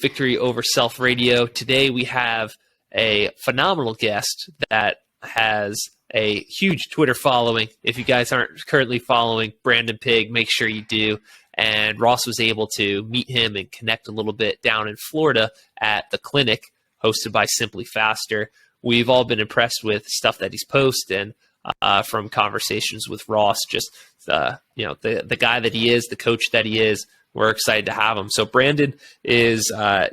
Victory Over Self Radio. Today we have a phenomenal guest that has a huge Twitter following. If you guys aren't currently following Brandon Pigg, make sure you do. And Ross was able to meet him and connect a little bit down in Florida at the clinic hosted by Simply Faster. We've all been impressed with stuff that he's posted and from conversations with Ross, just the guy that he is, the coach that he is. We're excited to have him. So Brandon is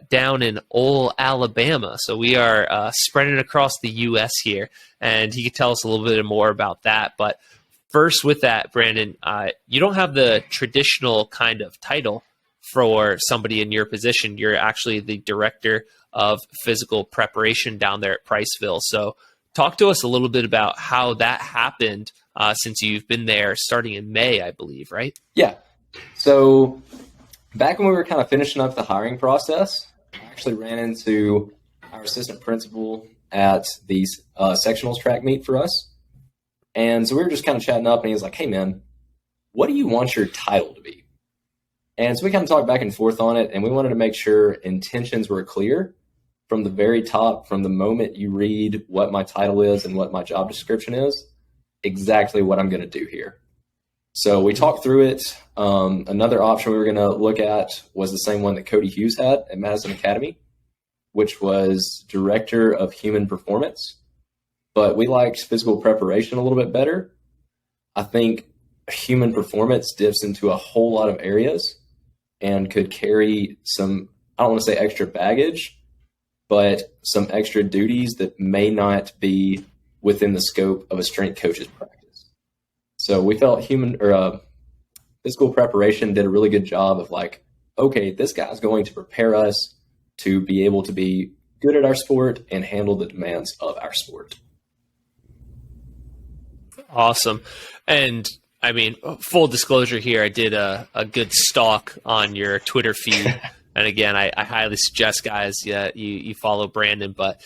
down in Ole, Alabama. So we are spreading across the U.S. here, and he could tell us a little bit more about that. But first with that, Brandon, you don't have the traditional kind of title for somebody in your position. You're actually the director of physical preparation down there at Priceville. So talk to us a little bit about how that happened since you've been there starting in May, I believe, right? Yeah. So back when we were kind of finishing up the hiring process, I actually ran into our assistant principal at the sectionals track meet for us. And so we were just kind of chatting up, and he was like, "Hey, man, what do you want your title to be?" And so we kind of talked back and forth on it, and we wanted to make sure intentions were clear from the very top, from the moment you read what my title is and what my job description is, exactly what I'm going to do here. So we talked through it. Another option we were going to look at was the same one that Cody Hughes had at Madison Academy, which was Director of Human Performance. But we liked physical preparation a little bit better. I think human performance dips into a whole lot of areas and could carry some, I don't want to say extra baggage, but some extra duties that may not be within the scope of a strength coach's practice. So we felt physical preparation did a really good job of like, okay, this guy's going to prepare us to be able to be good at our sport and handle the demands of our sport. Awesome. And I mean, full disclosure here, I did a good stalk on your Twitter feed. And again, I highly suggest, guys, you follow Brandon. But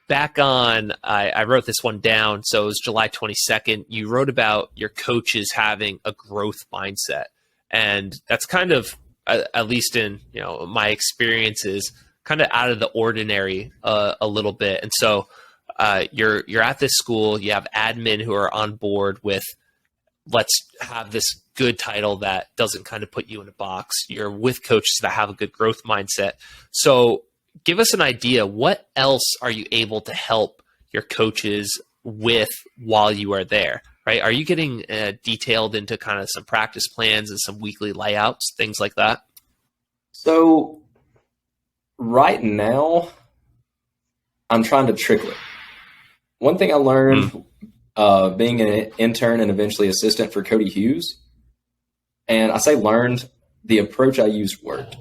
back on, I wrote this one down. So it was July 22nd. You wrote about your coaches having a growth mindset. And that's kind of, at least in my experiences, kind of out of the ordinary a little bit. And so you're at this school, you have admin who are on board with, let's have this good title that doesn't kind of put you in a box. You're with coaches that have a good growth mindset. So give us an idea, what else are you able to help your coaches with while you are there, right? Are you getting detailed into kind of some practice plans and some weekly layouts, things like that? So right now, I'm trying to trickle it. One thing I learned being an intern and eventually assistant for Cody Hughes, and I say learned, the approach I used worked.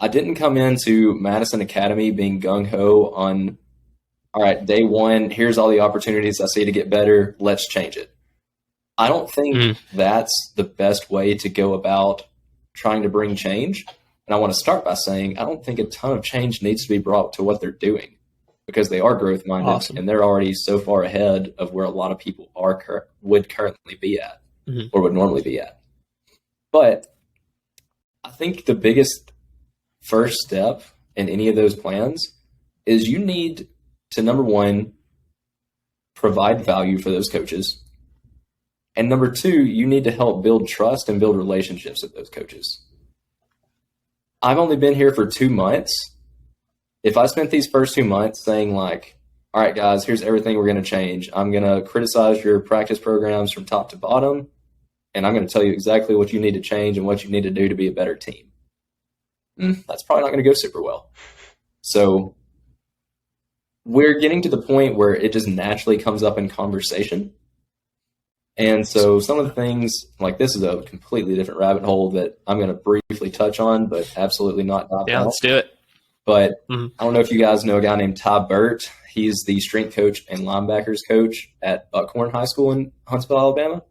I didn't come into Madison Academy being gung-ho on, all right, day one, here's all the opportunities I see to get better, let's change it. I don't think that's the best way to go about trying to bring change. And I want to start by saying I don't think a ton of change needs to be brought to what they're doing, because they are growth minded. Awesome. And they're already so far ahead of where a lot of people would currently be at or would normally be at. But I think the biggest first step in any of those plans is you need to, number one, provide value for those coaches. And number two, you need to help build trust and build relationships with those coaches. I've only been here for 2 months. If I spent these first 2 months saying like, all right, guys, here's everything we're going to change. I'm going to criticize your practice programs from top to bottom, and I'm going to tell you exactly what you need to change and what you need to do to be a better team. That's probably not going to go super well. So we're getting to the point where it just naturally comes up in conversation. And so some of the things, like this is a completely different rabbit hole that I'm going to briefly touch on, but absolutely not. Yeah, let's do it. But I don't know if you guys know a guy named Todd Burt. He's the strength coach and linebackers coach at Buckhorn High School in Huntsville, Alabama.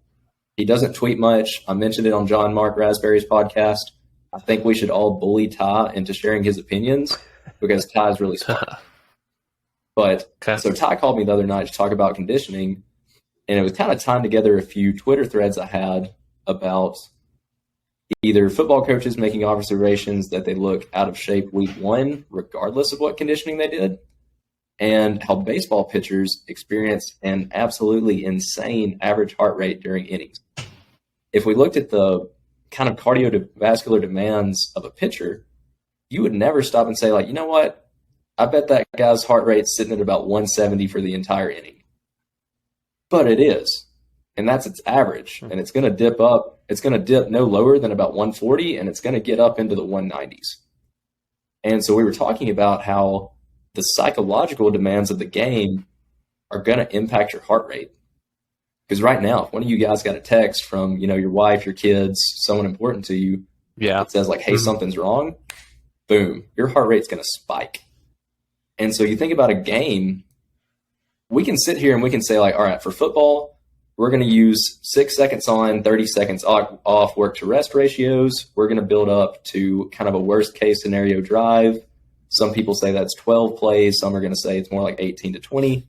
He doesn't tweet much. I mentioned it on John Mark Raspberry's podcast. I think we should all bully Ty into sharing his opinions because Ty's really smart. But so Ty called me the other night to talk about conditioning, and it was kind of tying together a few Twitter threads I had about either football coaches making observations that they look out of shape week one, regardless of what conditioning they did, and how baseball pitchers experience an absolutely insane average heart rate during innings. If we looked at the kind of cardiovascular demands of a pitcher, you would never stop and say, like, you know what? I bet that guy's heart rate's sitting at about 170 for the entire inning. But it is. And that's its average. And it's going to dip up. It's going to dip no lower than about 140, and it's going to get up into the 190s. And so we were talking about how the psychological demands of the game are going to impact your heart rate. Because right now, if one of you guys got a text from, your wife, your kids, someone important to you, that says like, hey, something's wrong, boom, your heart rate's going to spike. And so you think about a game, we can sit here and we can say like, all right, for football, we're going to use 6 seconds on, 30 seconds off work to rest ratios. We're going to build up to kind of a worst case scenario drive. Some people say that's 12 plays. Some are going to say it's more like 18 to 20.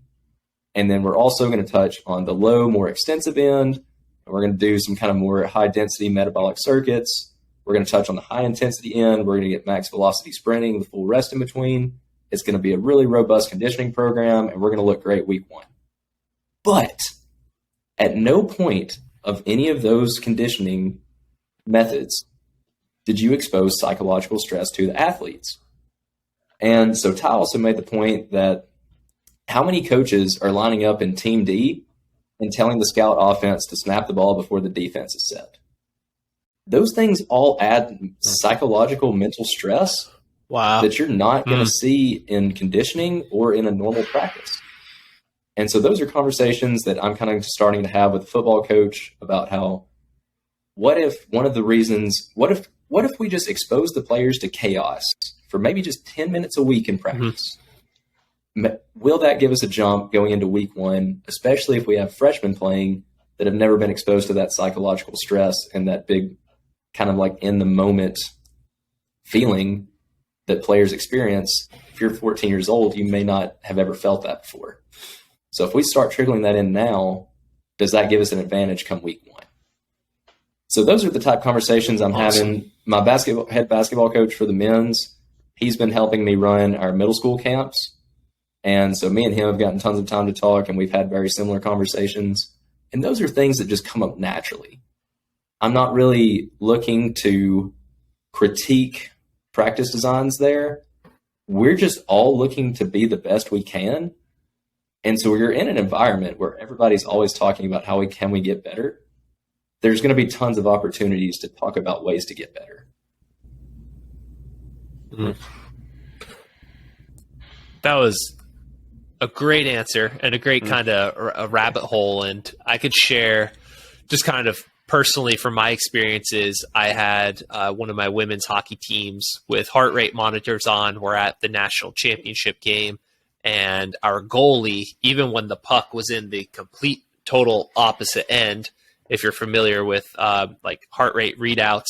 And then we're also going to touch on the low, more extensive end. And we're going to do some kind of more high density metabolic circuits. We're going to touch on the high intensity end. We're going to get max velocity sprinting with full rest in between. It's going to be a really robust conditioning program, and we're going to look great week one. But at no point of any of those conditioning methods did you expose psychological stress to the athletes. And so Ty also made the point that how many coaches are lining up in Team D and telling the scout offense to snap the ball before the defense is set? Those things all add psychological mental stress that you're not going to see in conditioning or in a normal practice. And so those are conversations that I'm kind of starting to have with a football coach about how, what if we just expose the players to chaos for maybe just 10 minutes a week in practice? Will that give us a jump going into week one, especially if we have freshmen playing that have never been exposed to that psychological stress and that big kind of like in the moment feeling that players experience? If you're 14 years old, you may not have ever felt that before. So if we start trickling that in now, does that give us an advantage come week one? So those are the type of conversations I'm having. My head basketball coach for the men's, he's been helping me run our middle school camps. And so me and him have gotten tons of time to talk, and we've had very similar conversations. And those are things that just come up naturally. I'm not really looking to critique practice designs there. We're just all looking to be the best we can. And so we're in an environment where everybody's always talking about how can we get better. There's going to be tons of opportunities to talk about ways to get better. That was a great answer and a great kind of a rabbit hole. And I could share just kind of personally from my experiences. I had one of my women's hockey teams with heart rate monitors on. We're at the national championship game. And our goalie, even when the puck was in the complete total opposite end, if you're familiar with like heart rate readouts,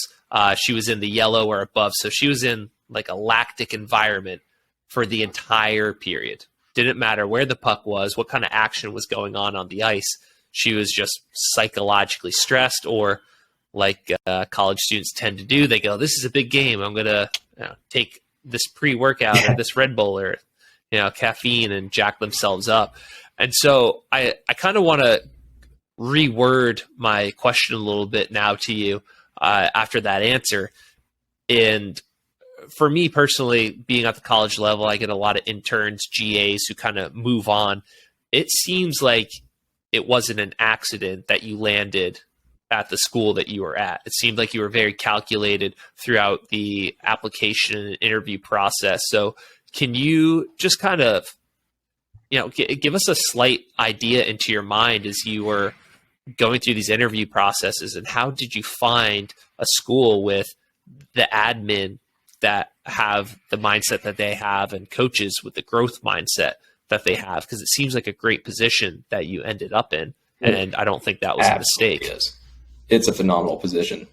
she was in the yellow or above. So she was in like a lactic environment for the entire period. Didn't matter where the puck was, what kind of action was going on the ice. She was just psychologically stressed, or like college students tend to do. They go, this is a big game. I'm going to take this pre-workout or this Red Bull or caffeine and jack themselves up. And so I kind of want to reword my question a little bit now to you after that answer. And for me personally, being at the college level, I get a lot of interns, GAs who kind of move on. It seems like it wasn't an accident that you landed at the school that you were at. It seemed like you were very calculated throughout the application and interview process. So can you just kind of, give us a slight idea into your mind as you were going through these interview processes, and how did you find a school with the admin that have the mindset that they have and coaches with the growth mindset that they have? Because it seems like a great position that you ended up in, and I don't think that was a mistake. It's a phenomenal position.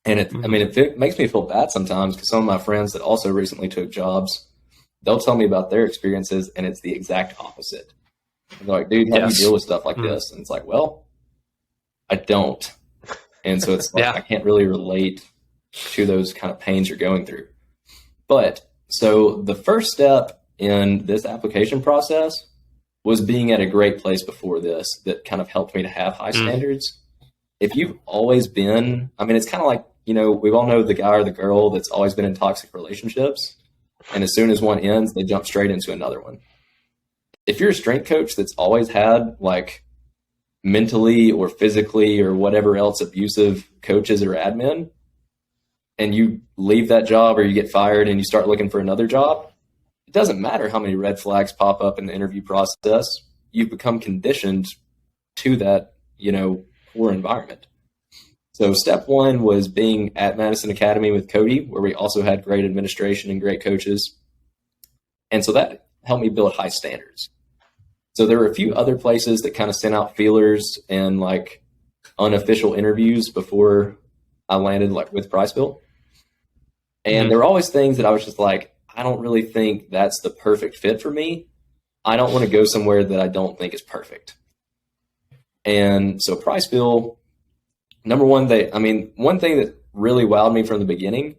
And it makes me feel bad sometimes, because some of my friends that also recently took jobs, they'll tell me about their experiences, and it's the exact opposite. And they're like, dude, how do you deal with stuff like this? And it's like, well, I don't. And so it's like, I can't really relate to those kind of pains you're going through. But so the first step in this application process was being at a great place before this that kind of helped me to have high standards. If you've always been, I mean, it's kind of like, we all know the guy or the girl that's always been in toxic relationships. And as soon as one ends, they jump straight into another one. If you're a strength coach that's always had like mentally or physically or whatever else abusive coaches or admin, and you leave that job or you get fired and you start looking for another job, it doesn't matter how many red flags pop up in the interview process. You've become conditioned to that, poor environment. So step one was being at Madison Academy with Cody, where we also had great administration and great coaches. And so that helped me build high standards. So there were a few other places that kind of sent out feelers and like unofficial interviews before I landed like with Priceville. And there were always things that I was just like, I don't really think that's the perfect fit for me. I don't want to go somewhere that I don't think is perfect. And so Priceville, number one, one thing that really wowed me from the beginning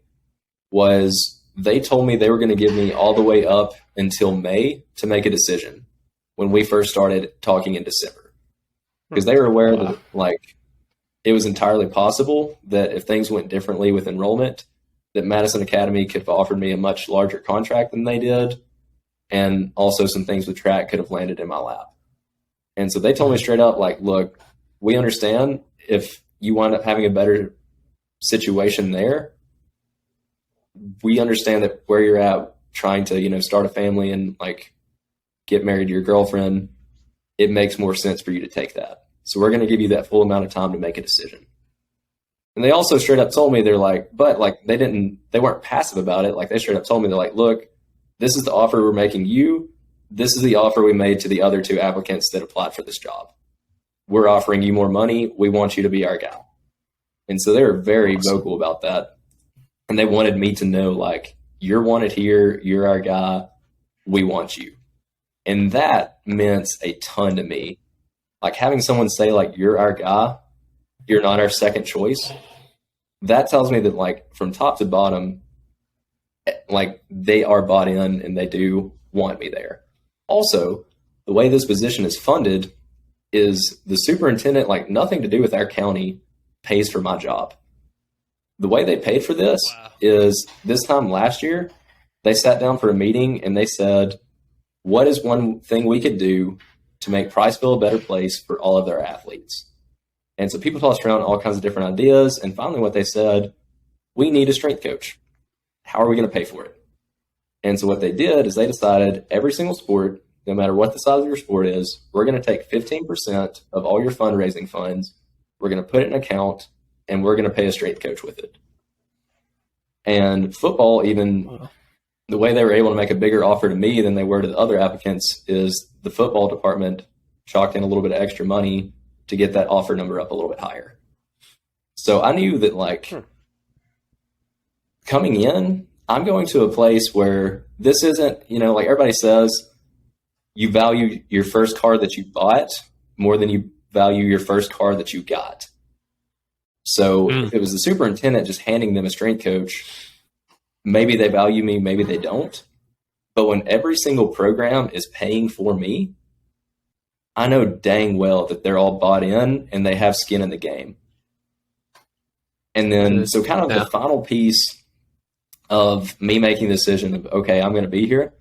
was they told me they were going to give me all the way up until May to make a decision when we first started talking in December. Because they were aware that like it was entirely possible that if things went differently with enrollment, that Madison Academy could have offered me a much larger contract than they did. And also some things with track could have landed in my lap. And so they told me straight up, like, look, we understand if you wind up having a better situation there, we understand that where you're at trying to, start a family and like get married to your girlfriend, it makes more sense for you to take that. So we're going to give you that full amount of time to make a decision. And they also straight up told me, they're like, but like they weren't passive about it. Like they straight up told me, they're like, look, this is the offer we're making you. This is the offer we made to the other two applicants that applied for this job. We're offering you more money. We want you to be our guy. And so they were very vocal about that. And they wanted me to know, like, you're wanted here. You're our guy. We want you. And that meant a ton to me. Like having someone say, like, you're our guy. You're not our second choice. That tells me that, like, from top to bottom, like, they are bought in and they do want me there. Also, the way this position is funded is the superintendent, like nothing to do with our county, pays for my job. The way they paid for this is this time last year, they sat down for a meeting and they said, what is one thing we could do to make Priceville a better place for all of their athletes? And so people tossed around all kinds of different ideas. And finally what they said, we need a strength coach. How are we going to pay for it? And so what they did is they decided every single sport, no matter what the size of your sport is, we're going to take 15% of all your fundraising funds. We're going to put it in an account and we're going to pay a strength coach with it. And football, even the way they were able to make a bigger offer to me than they were to the other applicants is the football department chalked in a little bit of extra money to get that offer number up a little bit higher. So I knew that like coming in, I'm going to a place where this isn't, like everybody says, you value your first car that you bought more than you value your first car that you got. So if it was the superintendent just handing them a strength coach, maybe they value me, maybe they don't. But when every single program is paying for me, I know dang well that they're all bought in and they have skin in the game. And then, so kind of the final piece of me making the decision of, okay, I'm going to be here,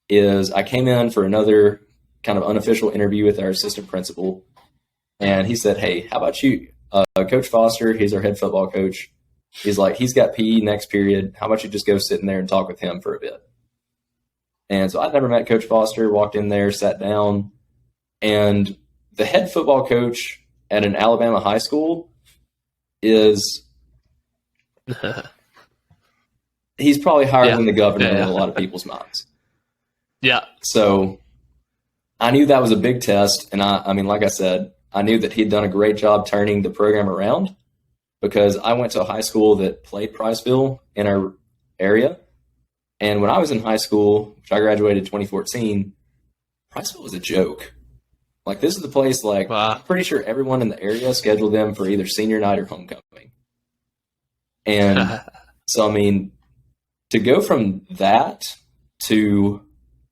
is I came in for another kind of unofficial interview with our assistant principal. And he said, hey, how about you? Coach Foster, he's our head football coach. He's like, he's got PE next period. How about you just go sit in there and talk with him for a bit? And so I'd never met Coach Foster, walked in there, sat down, and the head football coach at an Alabama high school is he's probably higher than the governor in a lot of people's minds. Yeah. So I knew that was a big test. And I mean, like I said, I knew that he'd done a great job turning the program around because I went to a high school that played Priceville in our area. And when I was in high school, which I graduated in 2014, Priceville was a joke. Like, this is the place, like, I'm pretty sure everyone in the area scheduled them for either senior night or homecoming. And so, I mean, to go from that to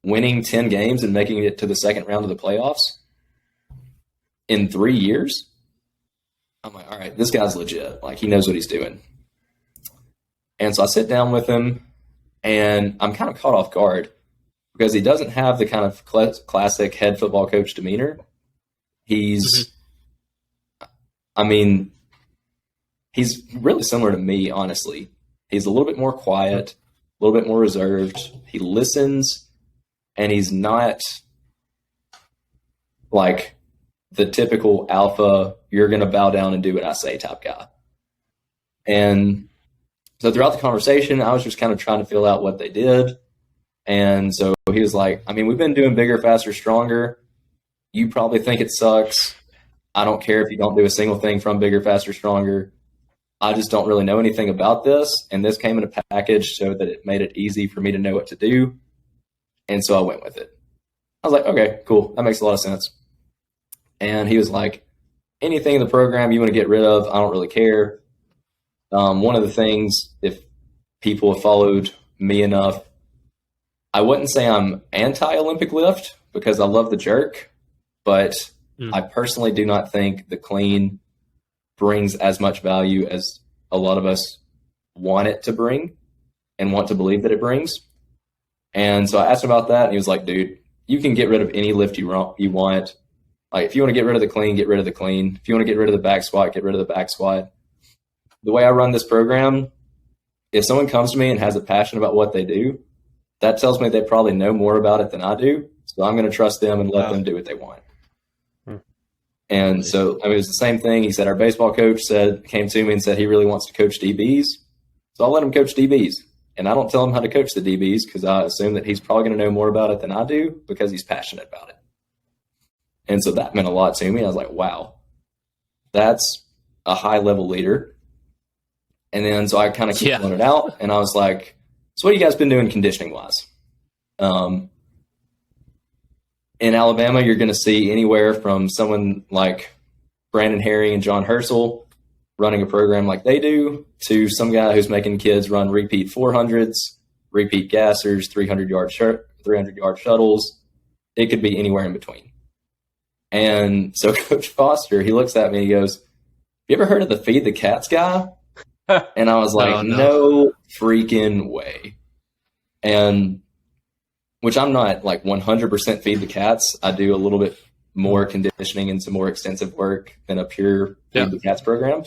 winning 10 games and making it to the second round of the playoffs in 3 years, I'm like, all right, this guy's legit. Like, he knows what he's doing. And so I sit down with him, and I'm kind of caught off guard because he doesn't have the kind of classic head football coach demeanor. He's, I mean, he's really similar to me, honestly. He's a little bit more quiet, a little bit more reserved. He listens, and he's not like the typical alpha, you're going to bow down and do what I say type guy. And so throughout the conversation, I was just kind of trying to feel out what they did. And so he was like, I mean, we've been doing bigger, faster, stronger. You probably think it sucks. I don't care if you don't do a single thing from bigger, faster, stronger. I just don't really know anything about this. And this came in a package so that it made it easy for me to know what to do. And so I went with it. I was like, okay, cool. That makes a lot of sense. And he was like, anything in the program you want to get rid of, I don't really care. One of the things, if people have followed me enough, I wouldn't say I'm anti-Olympic lift because I love the jerk, but I personally do not think the clean brings as much value as a lot of us want it to bring and want to believe that it brings. And so I asked him about that, and he was like, dude, you can get rid of any lift you want. Like, if you want to get rid of the clean, get rid of the clean. If you want to get rid of the back squat, get rid of the back squat. The way I run this program, if someone comes to me and has a passion about what they do, that tells me they probably know more about it than I do. So I'm going to trust them and let them do what they want. And so, I mean, it was the same thing. He said, our baseball coach came to me and said he really wants to coach DBs. So I'll let him coach DBs. And I don't tell him how to coach the DBs because I assume that he's probably going to know more about it than I do because he's passionate about it. And so that meant a lot to me. I was like, wow, that's a high-level leader. And then so I kind of keep pulling it out. And I was like, so what have you guys been doing conditioning-wise? In Alabama, you're going to see anywhere from someone like Brandon Herring and John Herschel running a program like they do to some guy who's making kids run repeat 400s, repeat gassers, 300-yard shuttles. It could be anywhere in between. And so Coach Foster, he looks at me and he goes, you ever heard of the Feed the Cats guy? And I was like, no freaking way. And which I'm not like 100% feed the cats. I do a little bit more conditioning and some more extensive work than a pure feed the cats program.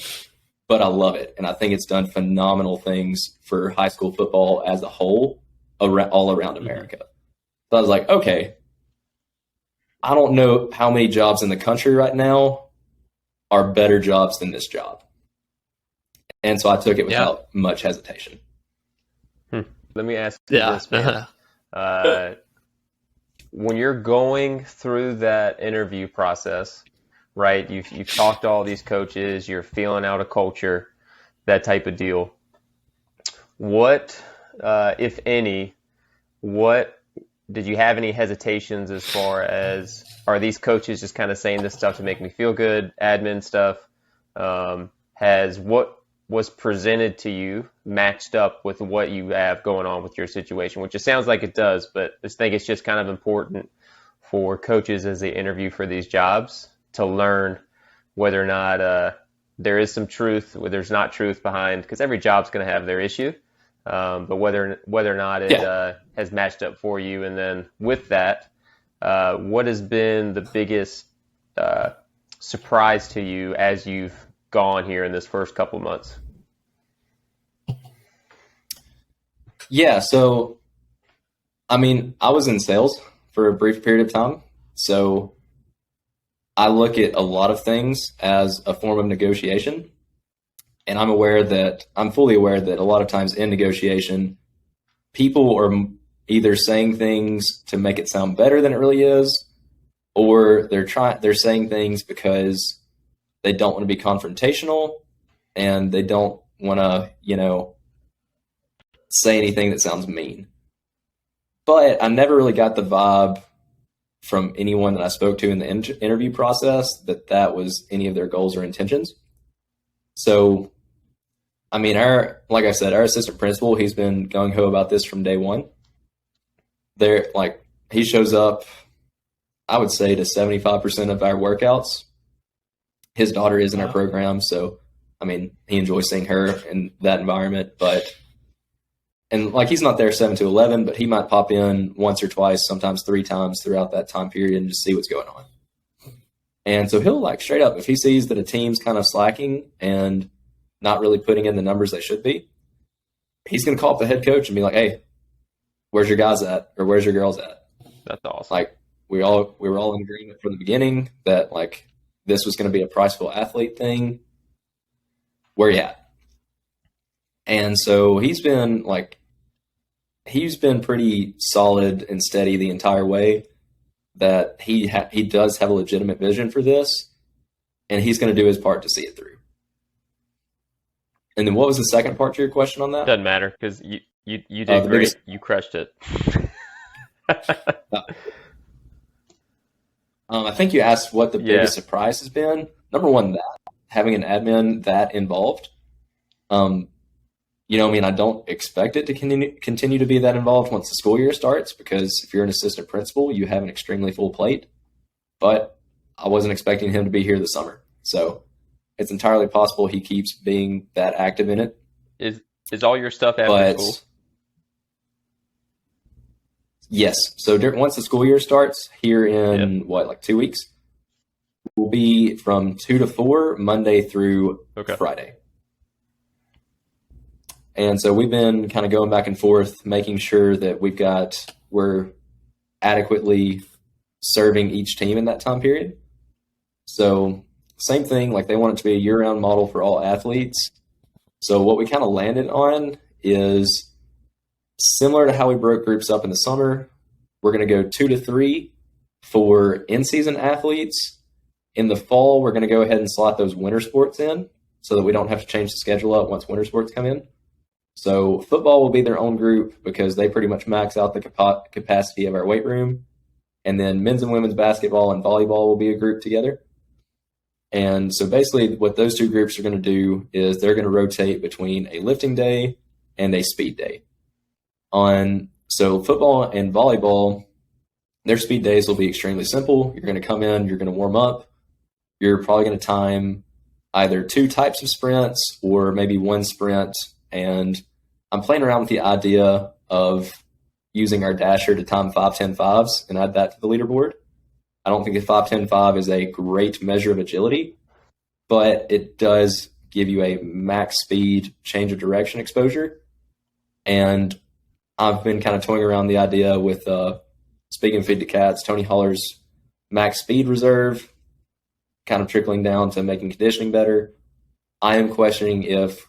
But I love it. And I think it's done phenomenal things for high school football as a whole, all around America. So I was like, okay, I don't know how many jobs in the country right now are better jobs than this job. And so I took it without much hesitation. Let me ask you this, man. When you're going through that interview process, right, you've talked to all these coaches, you're feeling out a culture, that type of deal. What, if any, did you have any hesitations as far as, are these coaches just kind of saying this stuff to make me feel good, admin stuff? Has what was presented to you matched up with what you have going on with your situation, which it sounds like it does, but I think it's just kind of important for coaches as they interview for these jobs to learn whether or not there is some truth, whether there's not truth behind, because every job's going to have their issue, but whether or not it has matched up for you. And then with that, what has been the biggest surprise to you as you've gone here in this first couple months? Yeah, so I mean, I was in sales for a brief period of time, so I look at a lot of things as a form of negotiation, and I'm fully aware that a lot of times in negotiation, people are either saying things to make it sound better than it really is, or they're saying things because they don't want to be confrontational and they don't want to, say anything that sounds mean. But I never really got the vibe from anyone that I spoke to in the interview process that was any of their goals or intentions. So I mean, like I said, our assistant principal, he's been gung-ho about this from day one. He shows up, I would say, to 75% of our workouts. His daughter is in our program, so, I mean, he enjoys seeing her in that environment. And he's not there 7 to 11, but he might pop in once or twice, sometimes 3 times throughout that time period and just see what's going on. And so he'll, straight up, if he sees that a team's kind of slacking and not really putting in the numbers they should be, he's going to call up the head coach and be like, hey, where's your guys at? Or where's your girls at? That's awesome. We were all in agreement from the beginning that, this was going to be a Priceville athlete thing. Where you at? And so he's been pretty solid and steady the entire way, that he does have a legitimate vision for this, and he's going to do his part to see it through. And then what was the second part to your question on that? Doesn't matter, because you did great. You crushed it. I think you asked what the biggest surprise has been. Number one, that having an admin that involved. I don't expect it to continue to be that involved once the school year starts, because if you're an assistant principal, you have an extremely full plate. But I wasn't expecting him to be here this summer. So it's entirely possible he keeps being that active in it. Is all your stuff after school? Yes. So once the school year starts here in 2 weeks, we'll be from 2 to 4 Monday through Friday. And so we've been kind of going back and forth, making sure that we're adequately serving each team in that time period. So same thing, they want it to be a year-round model for all athletes. So what we kind of landed on is similar to how we broke groups up in the summer. We're going to go 2 to 3 for in-season athletes. In the fall, we're going to go ahead and slot those winter sports in so that we don't have to change the schedule up once winter sports come in. So football will be their own group because they pretty much max out the capacity of our weight room. And then men's and women's basketball and volleyball will be a group together. And so basically what those 2 groups are going to do is they're going to rotate between a lifting day and a speed day. So football and volleyball, their speed days will be extremely simple. You're going to come in, you're going to warm up. You're probably going to time either 2 types of sprints or maybe 1 sprint. And I'm playing around with the idea of using our dasher to time 5-10-5s and add that to the leaderboard. I don't think a 5-10-5 is a great measure of agility, but it does give you a max speed change of direction exposure. And I've been kind of toying around the idea with Speak and Feed the Cats, Tony Holler's max speed reserve, kind of trickling down to making conditioning better. I am questioning if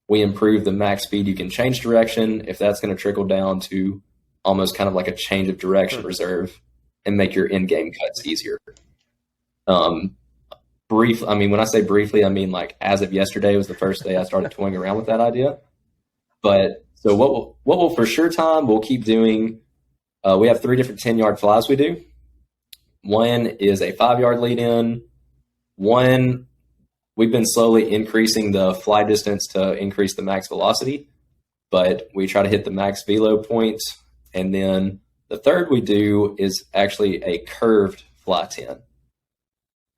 we improve the max speed you can change direction, if that's going to trickle down to almost kind of like a change of direction reserve and make your in-game cuts easier. When I say briefly, I mean as of yesterday was the first day I started toying around with that idea. But so what we'll for sure time, we'll keep doing, we have 3 different 10-yard flies we do. One is a 5-yard lead in. One, we've been slowly increasing the fly distance to increase the max velocity, but we try to hit the max velo point. And then the third we do is actually a curved fly 10.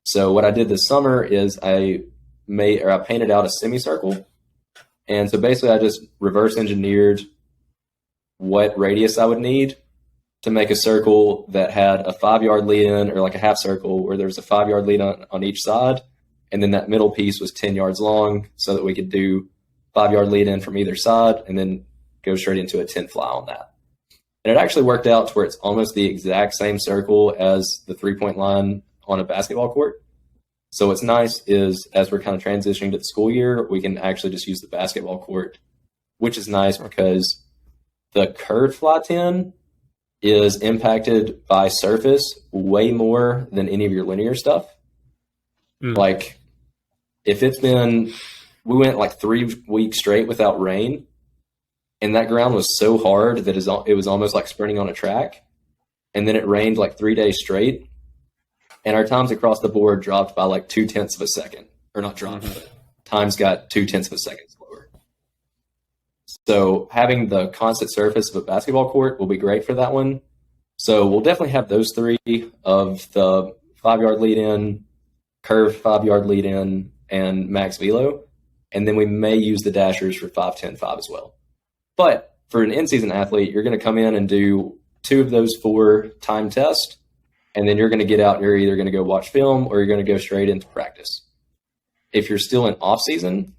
So what I did this summer is I painted out a semicircle. And so basically I just reverse engineered what radius I would need to make a circle that had a 5-yard lead in, or a half circle where there was a 5-yard lead on each side. And then that middle piece was 10 yards long so that we could do 5-yard lead in from either side and then go straight into a 10 fly on that. And it actually worked out to where it's almost the exact same circle as the 3-point line on a basketball court. So what's nice is as we're kind of transitioning to the school year, we can actually just use the basketball court, which is nice because the curved fly 10 is impacted by surface way more than any of your linear stuff. If we went 3 weeks straight without rain, and that ground was so hard that it was almost like sprinting on a track. And then it rained 3 days straight, and our times across the board dropped by 0.2 of a second. Or not dropped, but times got 0.2 of a second slower. So having the constant surface of a basketball court will be great for that one. So we'll definitely have those three of the 5-yard lead in, curved 5-yard lead in, and max velo. And then we may use the dashers for 5, 10, 5 as well. But for an in-season athlete, you're going to come in and do 2 of those 4 time tests, and then you're going to get out and you're either going to go watch film or you're going to go straight into practice. If you're still in off-season,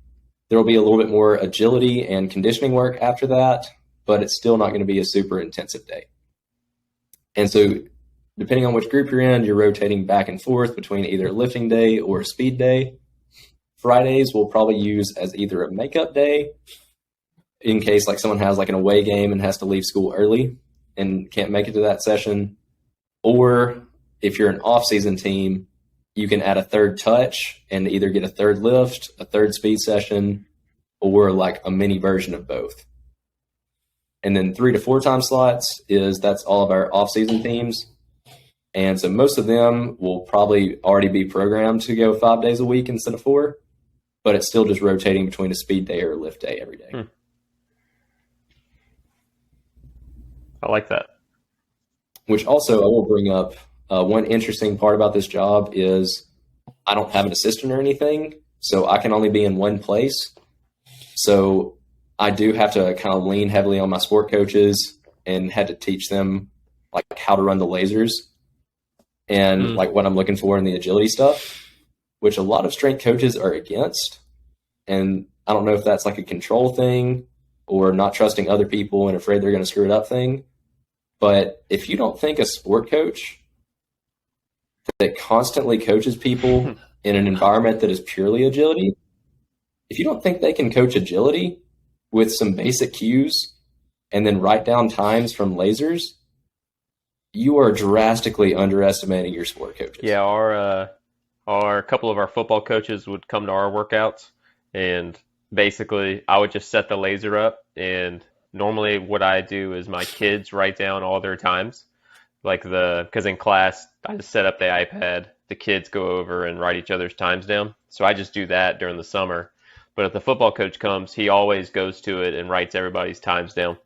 there will be a little bit more agility and conditioning work after that, but it's still not going to be a super intensive day. And so depending on which group you're in, you're rotating back and forth between either a lifting day or a speed day. Fridays we'll probably use as either a makeup day in case like someone has like an away game and has to leave school early and can't make it to that session. Or if you're an off-season team, you can add a third touch and either get a third lift, a third speed session, or like a mini version of both. And then 3 to 4 time slots that's all of our off-season teams. And so most of them will probably already be programmed to go 5 days a week instead of 4, but it's still just rotating between a speed day or a lift day every day. I like that. Which also I will bring up, one interesting part about this job is I don't have an assistant or anything, so I can only be in one place. So I do have to kind of lean heavily on my sport coaches and had to teach them like how to run the lasers and like what I'm looking for in the agility stuff, which a lot of strength coaches are against. And I don't know if that's like a control thing or not trusting other people and afraid they're going to screw it up thing. But if you don't think a sport coach that constantly coaches people in an environment that is purely agility, if you don't think they can coach agility with some basic cues and then write down times from lasers, you are drastically underestimating your sport coaches. Yeah, our couple of our football coaches would come to our workouts, and basically I would just set the laser up, and normally what I do is my kids write down all their times, because in class I just set up the iPad, the kids go over and write each other's times down. So I just do that during the summer. But if the football coach comes, he always goes to it and writes everybody's times down.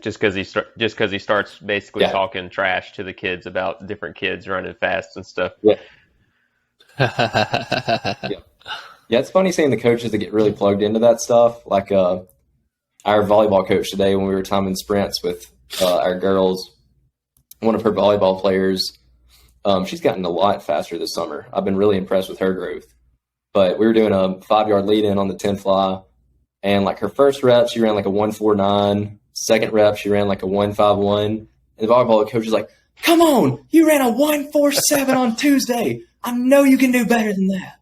Just because he starts basically talking trash to the kids about different kids running fast and stuff. Yeah. Yeah, it's funny seeing the coaches that get really plugged into that stuff. Like our volleyball coach today, when we were timing sprints with our girls, one of her volleyball players, she's gotten a lot faster this summer. I've been really impressed with her growth. But we were doing a 5-yard lead in on the 10 fly, and like her first rep, she ran like a 149. Second rep, she ran like a 151. And the volleyball coach is like, "Come on, you ran a 147 on Tuesday. I know you can do better than that."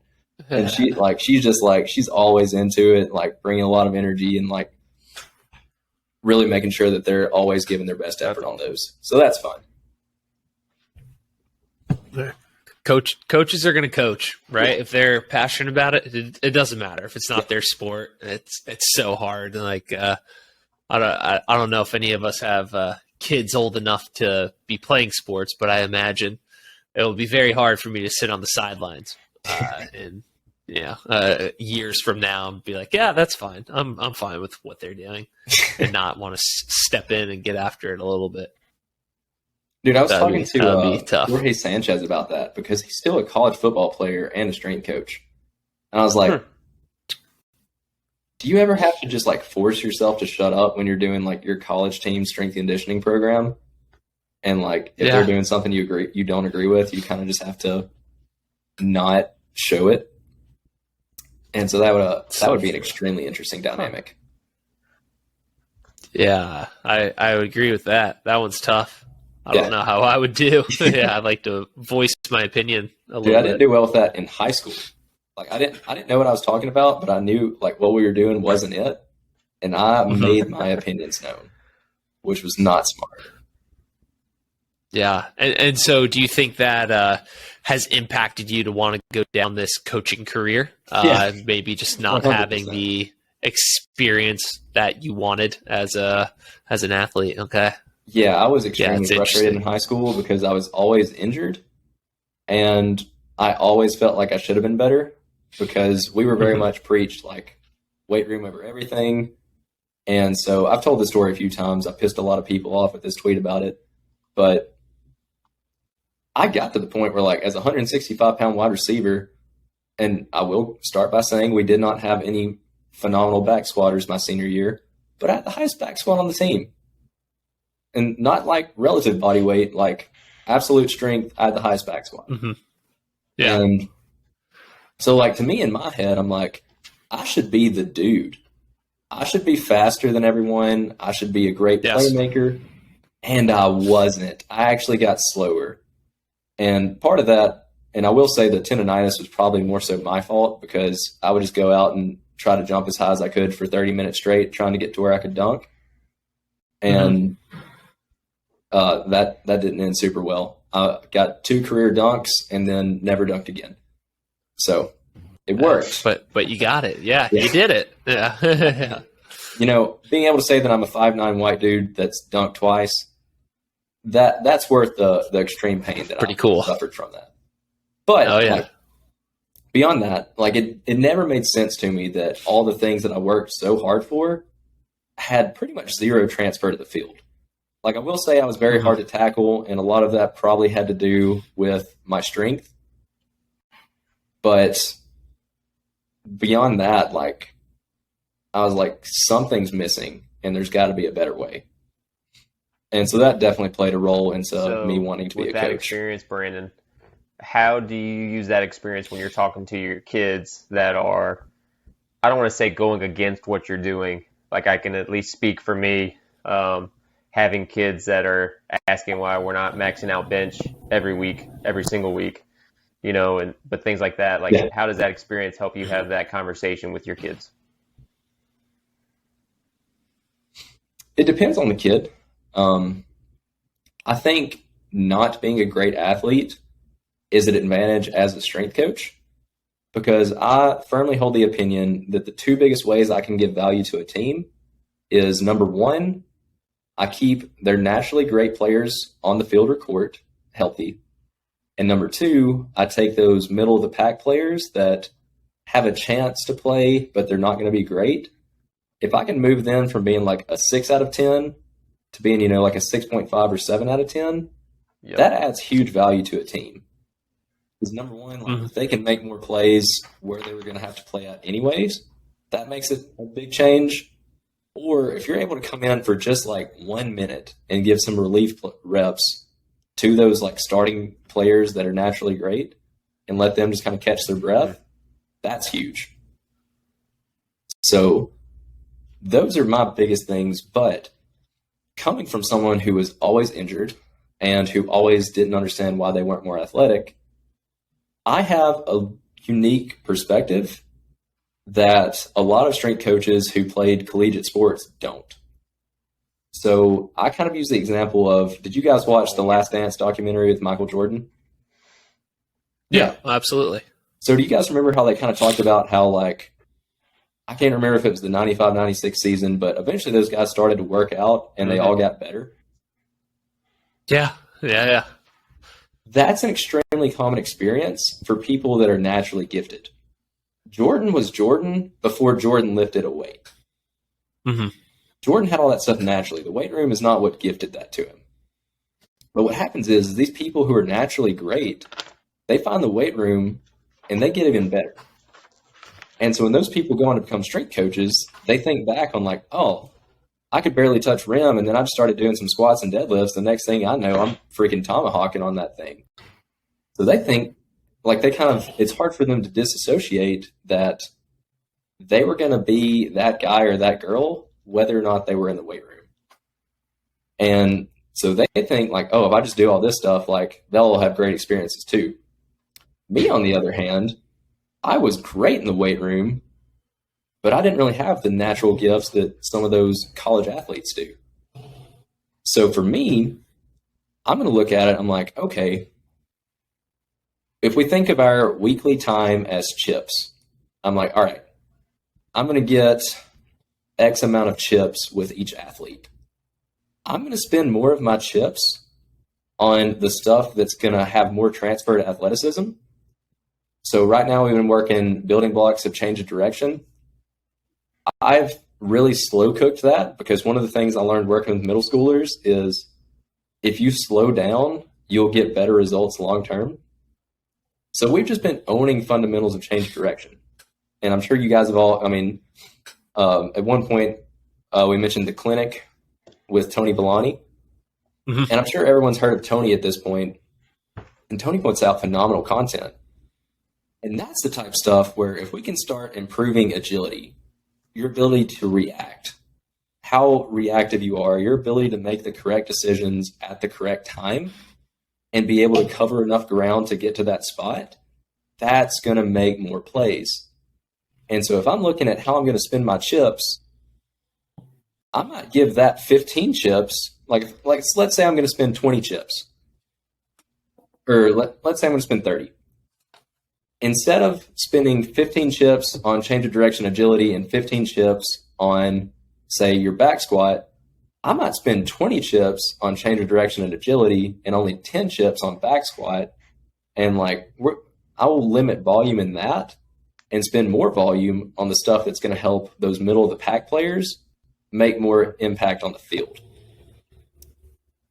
And she's always into it, like bringing a lot of energy and like really making sure that they're always giving their best effort on those. So that's fun. Coaches are going to coach, right? Yeah. If they're passionate about it, it doesn't matter. If it's not their sport, it's so hard. Like I don't know if any of us have kids old enough to be playing sports, but I imagine it will be very hard for me to sit on the sidelines and years from now and be like, yeah, that's fine. I'm fine with what they're doing, and not want to step in and get after it a little bit. Dude, I was talking to Jorge Sanchez about that because he's still a college football player and a strength coach. And I was like, do you ever have to just like force yourself to shut up when you're doing like your college team strength conditioning program? And like if they're doing something you don't agree with, you kind of just have to not show it. And so that would be an extremely interesting dynamic. Yeah, I would agree with that. That one's tough. I don't know how I would do. I'd like to voice my opinion a little bit. I didn't do well with that in high school. Like I didn't know what I was talking about, but I knew like what we were doing wasn't it. And I made my opinions known, which was not smart. Yeah. And so do you think that has impacted you to want to go down this coaching career? Maybe just not 100%. Having the experience that you wanted as an athlete. Okay. Yeah, I was extremely frustrated in high school because I was always injured, and I always felt like I should have been better because we were very much preached like weight room over everything. And so I've told this story a few times. I pissed a lot of people off with this tweet about it. But I got to the point where, like, as a 165-pound wide receiver, and I will start by saying we did not have any phenomenal back squatters my senior year, but I had the highest back squat on the team. And not like relative body weight, like absolute strength, I had the highest back squat. Mm-hmm. Yeah. And so, like, to me, in my head, I'm like, I should be the dude. I should be faster than everyone. I should be a great playmaker. And I wasn't. I actually got slower. And part of that, and I will say that tendonitis was probably more so my fault, because I would just go out and try to jump as high as I could for 30 minutes straight, trying to get to where I could dunk. And that didn't end super well. I got 2 career dunks and then never dunked again. So it worked. But you got it. Yeah, you did it. Yeah. You know, being able to say that I'm a 5'9" white dude that's dunked twice, that's worth the extreme pain that Pretty I cool. suffered from that. But like, beyond that, like, it never made sense to me that all the things that I worked so hard for had pretty much zero transfer to the field. Like, I will say I was very hard to tackle, and a lot of that probably had to do with my strength. But beyond that, like, I was like, something's missing, and there's got to be a better way. And so that definitely played a role into me wanting to be a coach. With that experience, Brandon, how do you use that experience when you're talking to your kids that are, I don't want to say going against what you're doing. Like, I can at least speak for me, having kids that are asking why we're not maxing out bench every single week, you know, but things like that. Like, how does that experience help you have that conversation with your kids? It depends on the kid. I think not being a great athlete is an advantage as a strength coach, because I firmly hold the opinion that the 2 biggest ways I can give value to a team is, number 1, I keep their naturally great players on the field or court healthy. And number 2, I take those middle of the pack players that have a chance to play, but they're not going to be great. If I can move them from being like a 6 out of 10 to being, you know, like a 6.5 or 7 out of 10, that adds huge value to a team. Because number 1, like, if they can make more plays where they were going to have to play at anyways, that makes it a big change. Or if you're able to come in for just like 1 minute and give some relief reps to those like starting players that are naturally great and let them just kind of catch their breath, that's huge. So those are my biggest things. But coming from someone who was always injured and who always didn't understand why they weren't more athletic, I have a unique perspective that a lot of strength coaches who played collegiate sports don't. So I kind of use the example of, did you guys watch the Last Dance documentary with Michael Jordan? Yeah, absolutely. So do you guys remember how they kind of talked about how, like, I can't remember if it was the 95-96 season, but eventually those guys started to work out and they all got better? Yeah. That's an extremely common experience for people that are naturally gifted. Jordan was Jordan before Jordan lifted a weight. Jordan had all that stuff naturally. The weight room is not what gifted that to him. But what happens is these people who are naturally great, they find the weight room and they get even better. And so when those people go on to become strength coaches, they think back on like, oh, I could barely touch rim, and then I just started doing some squats and deadlifts. The next thing I know, I'm freaking tomahawking on that thing. So they think, like, they kind of, it's hard for them to disassociate that they were going to be that guy or that girl, whether or not they were in the weight room. And so they think like, oh, if I just do all this stuff, like, they'll have great experiences too. Me, on the other hand, I was great in the weight room, but I didn't really have the natural gifts that some of those college athletes do. So for me, I'm going to look at it, I'm like, okay, if we think of our weekly time as chips, I'm like, all right, I'm going to get X amount of chips with each athlete. I'm going to spend more of my chips on the stuff that's going to have more transfer to athleticism. So right now we've been working building blocks of change of direction. I've really slow cooked that, because one of the things I learned working with middle schoolers is if you slow down, you'll get better results long term. So we've just been owning fundamentals of change of direction. And I'm sure you guys have all, at one point, we mentioned the clinic with Tony Villani. Mm-hmm. And I'm sure everyone's heard of Tony at this point. And Tony puts out phenomenal content. And that's the type of stuff where if we can start improving agility, your ability to react, how reactive you are, your ability to make the correct decisions at the correct time and be able to cover enough ground to get to that spot, that's going to make more plays. And so if I'm looking at how I'm going to spend my chips, I might give that 15 chips, like let's say I'm going to spend 20 chips. Or let's say I'm going to spend 30. Instead of spending 15 chips on change of direction agility and 15 chips on, say, your back squat, I might spend 20 chips on change of direction and agility and only 10 chips on back squat. And I will limit volume in that and spend more volume on the stuff that's going to help those middle of the pack players make more impact on the field.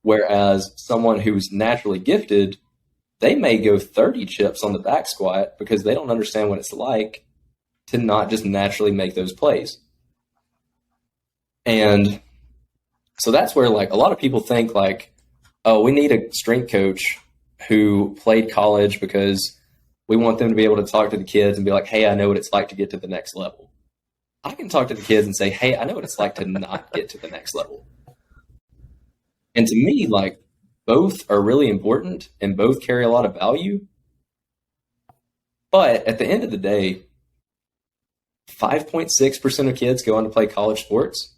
Whereas someone who's naturally gifted, they may go 30 chips on the back squat because they don't understand what it's like to not just naturally make those plays. And so that's where a lot of people think oh, we need a strength coach who played college because we want them to be able to talk to the kids and be like, hey, I know what it's like to get to the next level. I can talk to the kids and say, hey, I know what it's like to not get to the next level. And to me, both are really important and both carry a lot of value. But at the end of the day, 5.6% of kids go on to play college sports.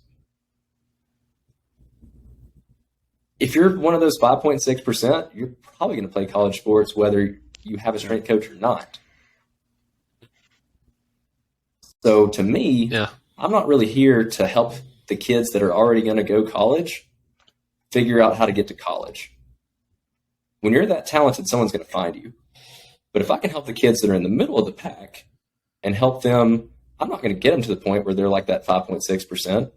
If you're one of those 5.6%, you're probably going to play college sports whether you have a strength coach or not. So to me, I'm not really here to help the kids that are already going to go college figure out how to get to college. When you're that talented, someone's going to find you. But if I can help the kids that are in the middle of the pack and help them, I'm not going to get them to the point where they're like that 5.6%.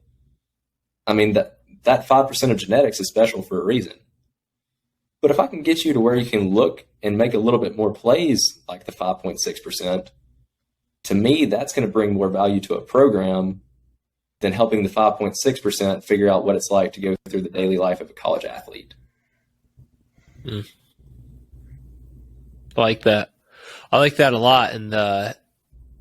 That 5% of genetics is special for a reason. But if I can get you to where you can look and make a little bit more plays like the 5.6%, to me, that's going to bring more value to a program than helping the 5.6% figure out what it's like to go through the daily life of a college athlete. I like that. I like that a lot. And I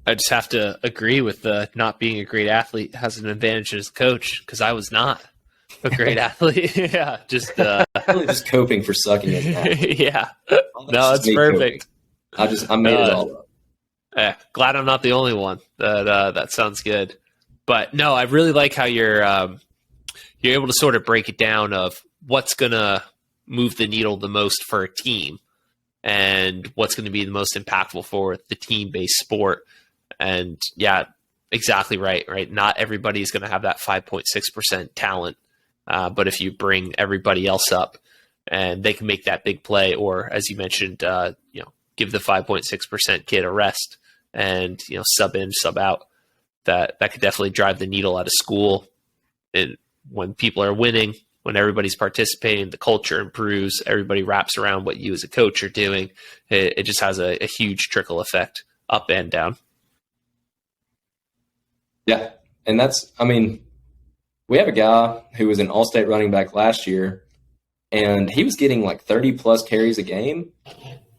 just have to agree with not being a great athlete has an advantage as a coach, because I was not a great athlete. Yeah, just really just coping for sucking at that. Yeah. No, it's perfect. Coping. I made it all up. Glad I'm not the only one. That sounds good. But no, I really like how you're able to sort of break it down of what's gonna move the needle the most for a team and what's going to be the most impactful for the team-based sport. And yeah, exactly right. Not everybody is going to have that 5.6% talent. But if you bring everybody else up and they can make that big play, or as you mentioned, give the 5.6% kid a rest and, sub in, sub out, that could definitely drive the needle out of school. And when people are winning, when everybody's participating, the culture improves, everybody wraps around what you as a coach are doing. It just has a huge trickle effect up and down. Yeah. And we have a guy who was an all-state running back last year, and he was getting 30 plus carries a game.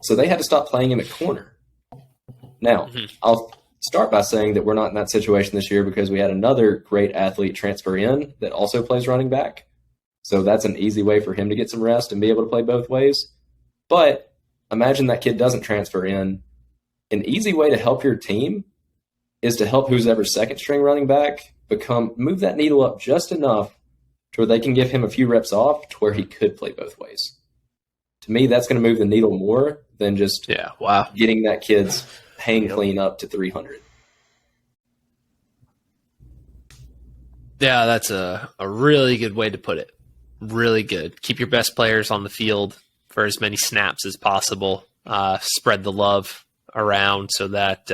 So they had to stop playing him at corner. Now, I'll start by saying that we're not in that situation this year because we had another great athlete transfer in that also plays running back. So that's an easy way for him to get some rest and be able to play both ways. But imagine that kid doesn't transfer in. An easy way to help your team is to help who's ever second string running back move that needle up just enough to where they can give him a few reps off to where he could play both ways. To me, that's going to move the needle more than just getting that kid's hang clean up to 300. Yeah, that's a really good way to put it. Really good. Keep your best players on the field for as many snaps as possible. Spread the love around so that,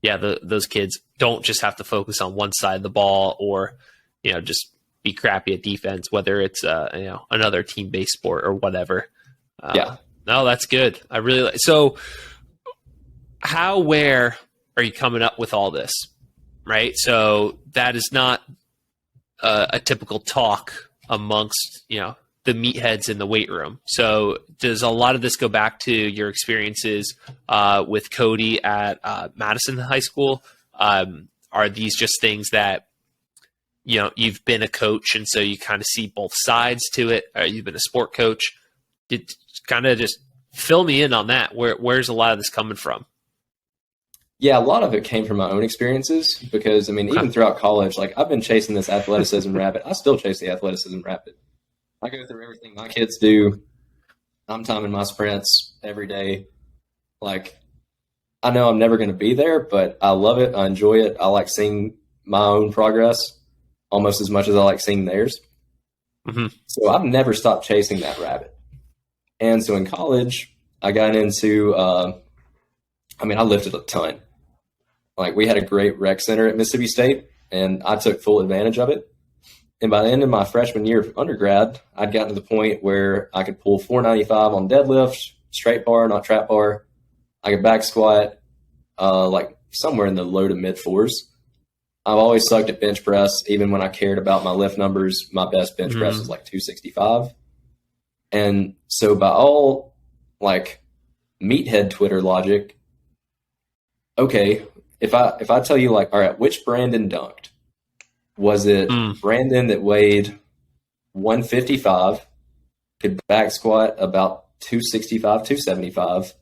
those kids don't just have to focus on one side of the ball or, just be crappy at defense, whether it's, another team-based sport or whatever. Yeah. No, that's good. I really like. So where are you coming up with all this? Right. So that is not a typical talk amongst, the meatheads in the weight room. So does a lot of this go back to your experiences with Cody at Madison High School? Are these just things that, you've been a coach and so you kind of see both sides to it? You've been a sport coach. Kind of just fill me in on that. Where's a lot of this coming from? Yeah, a lot of it came from my own experiences because, even throughout college, I've been chasing this athleticism rabbit. I still chase the athleticism rabbit. I go through everything my kids do. I'm timing my sprints every day. I know I'm never going to be there, but I love it. I enjoy it. I like seeing my own progress almost as much as I like seeing theirs. Mm-hmm. So I've never stopped chasing that rabbit. And so in college, I got into, I lifted a ton. We had a great rec center at Mississippi State, and I took full advantage of it. And by the end of my freshman year of undergrad, I'd gotten to the point where I could pull 495 on deadlift, straight bar, not trap bar. I could back squat, somewhere in the low to mid fours. I've always sucked at bench press. Even when I cared about my lift numbers, my best bench press was 265. And so by all meathead Twitter logic, okay, if I tell you all right, which Brandon dunked? Was it Brandon that weighed 155, could back squat about 265, 275,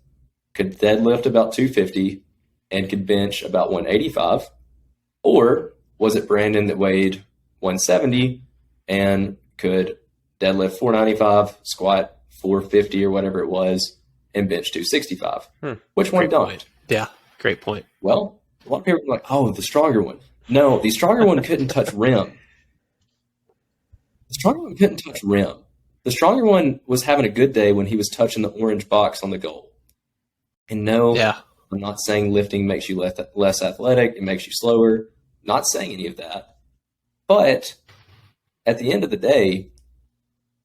could deadlift about 250, and could bench about 185? Or was it Brandon that weighed 170 and could deadlift 495, squat 450 or whatever it was, and bench 265? Which one dunked? Yeah, great point. Well, a lot of people are like, oh, the stronger one. No, the stronger one couldn't touch rim. The stronger one couldn't touch rim. The stronger one was having a good day when he was touching the orange box on the goal. And no, I'm not saying lifting makes you less athletic. It makes you slower. Not saying any of that. But at the end of the day,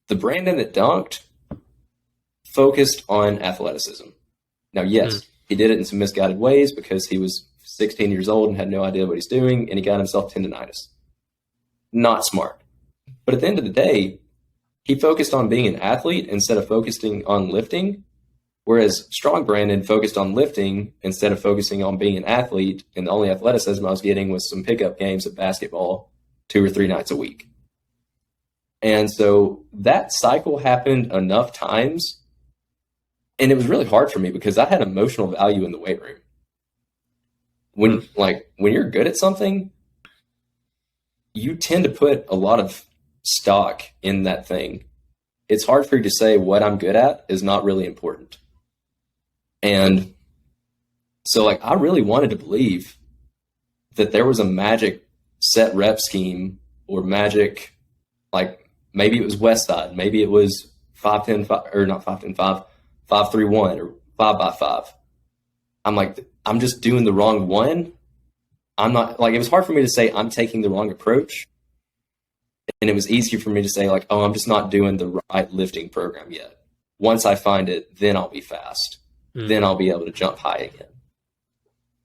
the Brandon that dunked focused on athleticism. Now, yes, he did it in some misguided ways because he was 16 years old and had no idea what he's doing, and he got himself tendonitis. Not smart. But at the end of the day, he focused on being an athlete instead of focusing on lifting, whereas Strong Brandon focused on lifting instead of focusing on being an athlete, and the only athleticism I was getting was some pickup games of basketball 2 or 3 nights a week. And so that cycle happened enough times, and it was really hard for me because I had emotional value in the weight room. When you're good at something, you tend to put a lot of stock in that thing. It's hard for you to say what I'm good at is not really important. And so I really wanted to believe that there was a magic set rep scheme or magic, maybe it was West Side, maybe it was 5-10-5, or not 5-10-5, 5-3-1 or 5x5. I'm just doing the wrong one. I'm not it was hard for me to say I'm taking the wrong approach. And it was easier for me to say I'm just not doing the right lifting program yet. Once I find it, then I'll be fast. Then I'll be able to jump high again.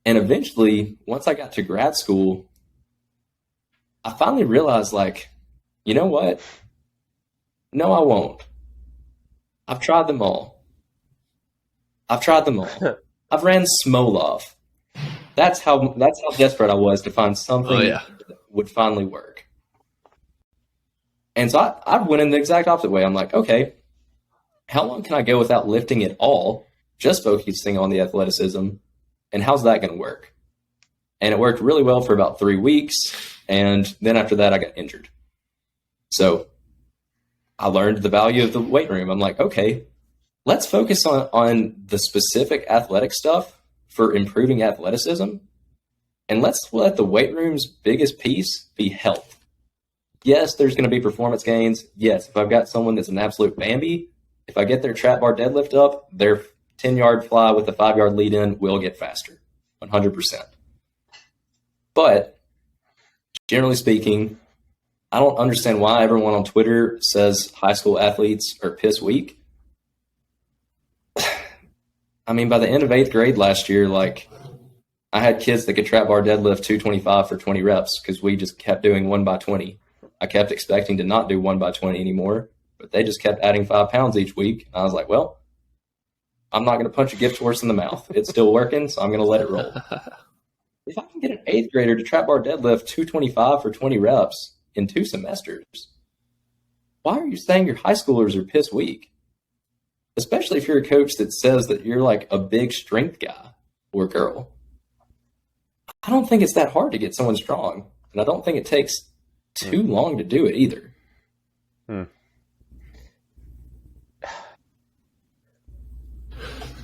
And eventually, once I got to grad school, I finally realized you know what? No, I won't. I've tried them all. I've ran Smolov. That's how desperate I was to find something that would finally work. And so I went in the exact opposite way. I'm okay, how long can I go without lifting at all, just focusing on the athleticism, and how's that going to work? And it worked really well for about 3 weeks, and then after that I got injured. So I learned the value of the weight room. I'm okay, let's focus on the specific athletic stuff for improving athleticism, and let's let the weight room's biggest piece be health. Yes, there's going to be performance gains. Yes, if I've got someone that's an absolute Bambi, if I get their trap bar deadlift up, their 10-yard fly with a 5-yard lead in will get faster, 100%. But generally speaking, I don't understand why everyone on Twitter says high school athletes are piss weak. I mean, by the end of 8th grade last year, like, I had kids that could trap bar deadlift 225 for 20 reps because we just kept doing 1 by 20. I kept expecting to not do 1 by 20 anymore, but they just kept adding 5 pounds each week. And I was like, well, I'm not going to punch a gift horse in the mouth. It's still working, so I'm going to let it roll. If I can get an 8th grader to trap bar deadlift 225 for 20 reps in 2 semesters, why are you saying your high schoolers are piss weak? Especially if you're a coach that says that you're like a big strength guy or girl. I don't think it's that hard to get someone strong. And I don't think it takes too long to do it either.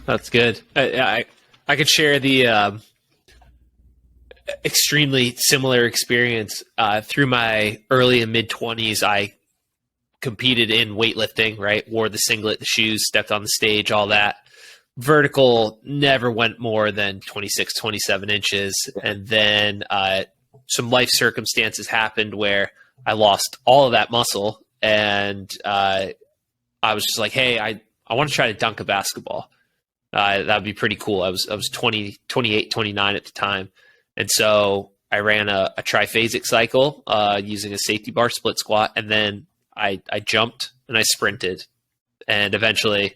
That's good. I could share the extremely similar experience. Through my early and mid 20s, I competed in weightlifting, right? Wore the singlet, the shoes, stepped on the stage, all that. Vertical never went more than 26, 27 inches. And then some life circumstances happened where I lost all of that muscle. And I was just like, hey, I want to try to dunk a basketball. That would be pretty cool. I was 20, 28, 29 at the time. And so I ran a triphasic cycle using a safety bar split squat. And then I jumped and I sprinted. And eventually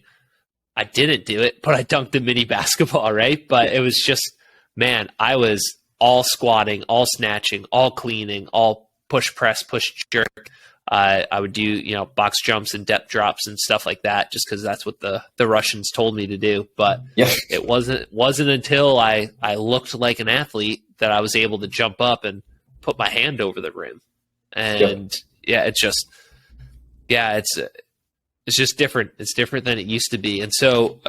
I didn't do it, but I dunked a mini basketball, right? But it was just, man, I was all squatting, all snatching, all cleaning, all push press, push jerk. I would do, box jumps and depth drops and stuff like that, just because that's what the Russians told me to do. But it wasn't until I looked like an athlete that I was able to jump up and put my hand over the rim. And it's just different. It's different than it used to be. And so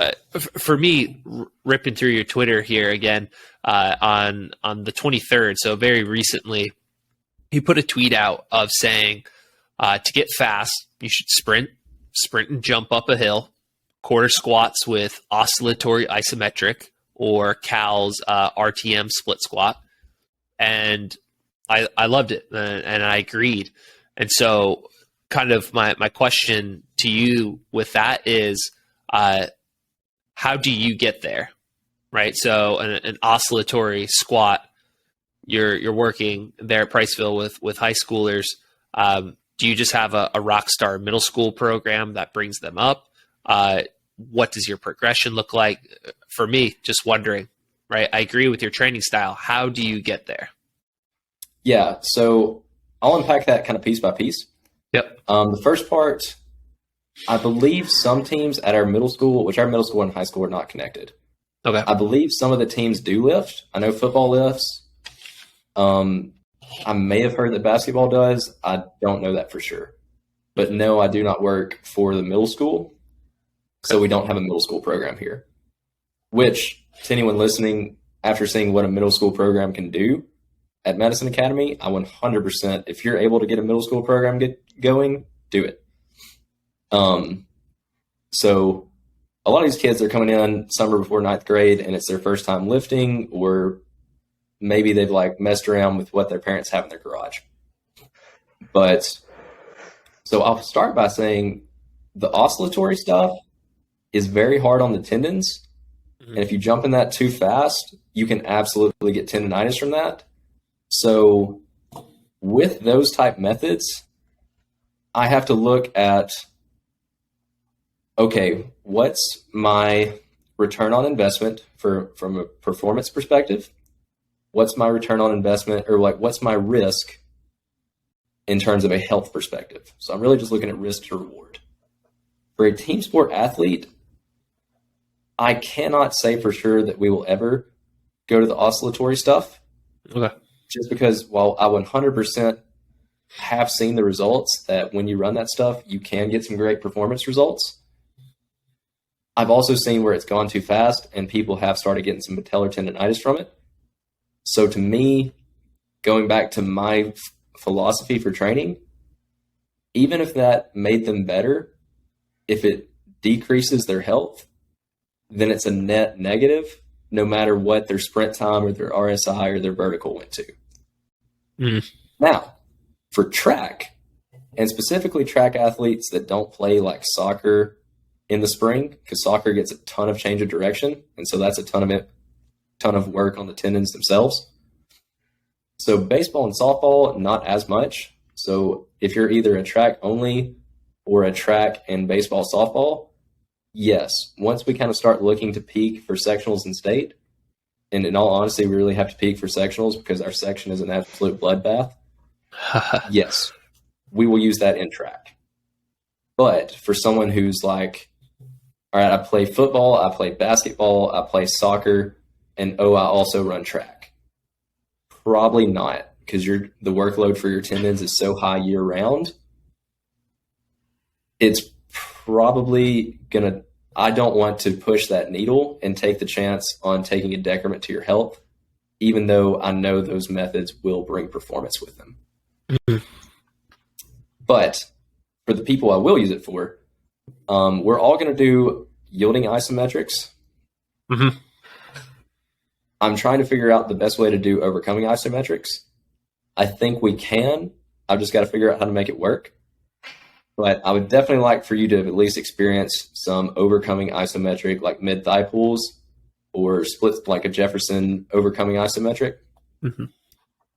for me, ripping through your Twitter here again, on the 23rd, so very recently, he put a tweet out of saying, to get fast, you should sprint and jump up a hill, quarter squats with oscillatory isometric or Cal's RTM split squat. And I loved it and I agreed. And so kind of my question to you with that is, how do you get there? Right. So an oscillatory squat, you're working there at Priceville with high schoolers. Do you just have a rock star middle school program that brings them up? What does your progression look like? For me, just wondering, right? I agree with your training style. How do you get there? Yeah. So I'll unpack that kind of piece by piece. Yep. The first part, I believe some teams at our middle school, which our middle school and high school are not connected. Okay. I believe some of the teams do lift. I know football lifts. I may have heard that basketball does. I don't know that for sure. But no, I do not work for the middle school. So we don't have a middle school program here. Which, to anyone listening, after seeing what a middle school program can do at Medicine Academy, I 100%, if you're able to get a middle school program going, do it. So a lot of these kids are coming in summer before 9th grade and it's their first time lifting, or maybe they've like messed around with what their parents have in their garage. But so I'll start by saying the oscillatory stuff is very hard on the tendons. Mm-hmm. And if you jump in that too fast, you can absolutely get tendonitis from that. So with those type methods, I have to look at, okay, what's my return on investment from a performance perspective? What's my return on investment, or like what's my risk in terms of a health perspective? So I'm really just looking at risk to reward. For a team sport athlete, I cannot say for sure that we will ever go to the oscillatory stuff. Okay. Just because while I 100% have seen the results that when you run that stuff, you can get some great performance results, I've also seen where it's gone too fast and people have started getting some patellar tendonitis from it. So to me, going back to my philosophy for training, even if that made them better, if it decreases their health, then it's a net negative, no matter what their sprint time or their RSI or their vertical went to. Now, for track, and specifically track athletes that don't play like soccer in the spring, because soccer gets a ton of change of direction, and so that's a ton of work on the tendons themselves. So baseball and softball, not as much. So if you're either a track only or a track and baseball softball, yes, once we kind of start looking to peak for sectionals in state, and in all honesty, we really have to peak for sectionals because our section is an absolute bloodbath. Yes, we will use that in track. But for someone who's like, all right, I play football, I play basketball, I play soccer, and I also run track. Probably not, because the workload for your tendons is so high year round. It's probably gonna. I don't want to push that needle and take the chance on taking a decrement to your health, even though I know those methods will bring performance with them. Mm-hmm. But for the people I will use it for, we're all going to do yielding isometrics. Mm-hmm. I'm trying to figure out the best way to do overcoming isometrics. I think we can. I've just got to figure out how to make it work. But I would definitely like for you to at least experience some overcoming isometric, like mid-thigh pulls or splits, like a Jefferson overcoming isometric. Mm-hmm.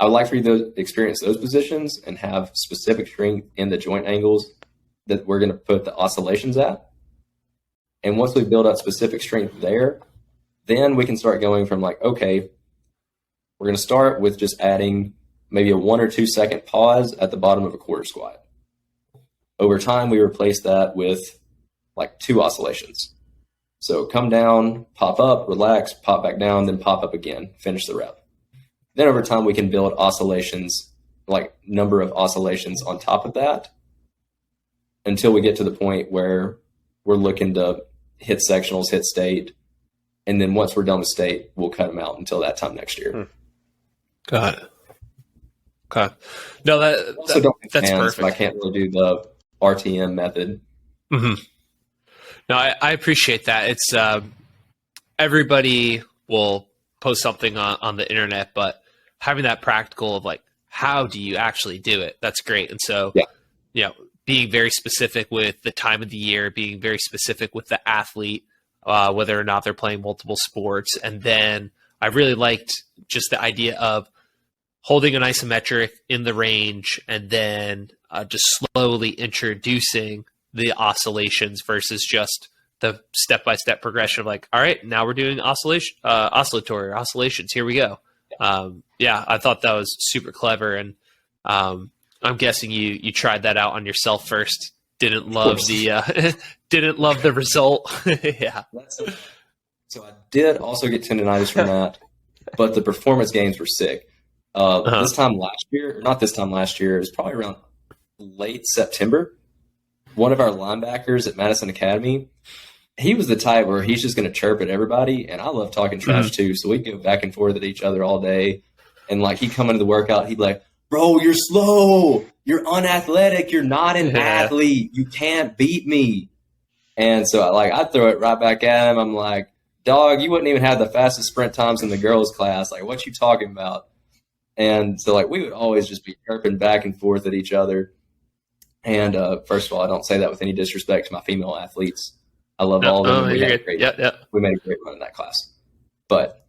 I would like for you to experience those positions and have specific strength in the joint angles that we're going to put the oscillations at. And once we build up specific strength there, then we can start going from like, okay, we're going to start with just adding maybe a 1 or 2 second pause at the bottom of a quarter squat. Over time, we replace that with like 2 oscillations. So come down, pop up, relax, pop back down, then pop up again, finish the rep. Then over time, we can build oscillations, like number of oscillations on top of that, until we get to the point where we're looking to hit sectionals, hit state. And then once we're done with state, we'll cut them out until that time next year. Got it. Okay. No, that's perfect. So I can't really do the RTM method. Mm-hmm. No, I appreciate that. It's everybody will post something on the internet, but having that practical of like, how do you actually do it? That's great. And so, being very specific with the time of the year, being very specific with the athlete, whether or not they're playing multiple sports. And then I really liked just the idea of holding an isometric in the range and then just slowly introducing the oscillations versus just the step-by-step progression of like, all right, now we're doing oscillatory oscillations. Here we go. I thought that was super clever. And I'm guessing you tried that out on yourself first. Didn't love the result. Yeah. So I did also get tendonitis from that, but the performance gains were sick. This time last year, or not this time last year, it was probably around late September. One of our linebackers at Madison Academy, he was the type where he's just going to chirp at everybody, and I love talking trash too. So we'd go back and forth at each other all day, and like he'd come into the workout, he'd be like, "Bro, you're slow. You're unathletic. You're not an athlete. You can't beat me." And so I'd throw it right back at him. I'm like, "Dog, you wouldn't even have the fastest sprint times in the girls' class. Like, what you talking about?" And so like we would always just be chirping back and forth at each other. And first of all, I don't say that with any disrespect to my female athletes. I love all of them. We made a great run in that class. But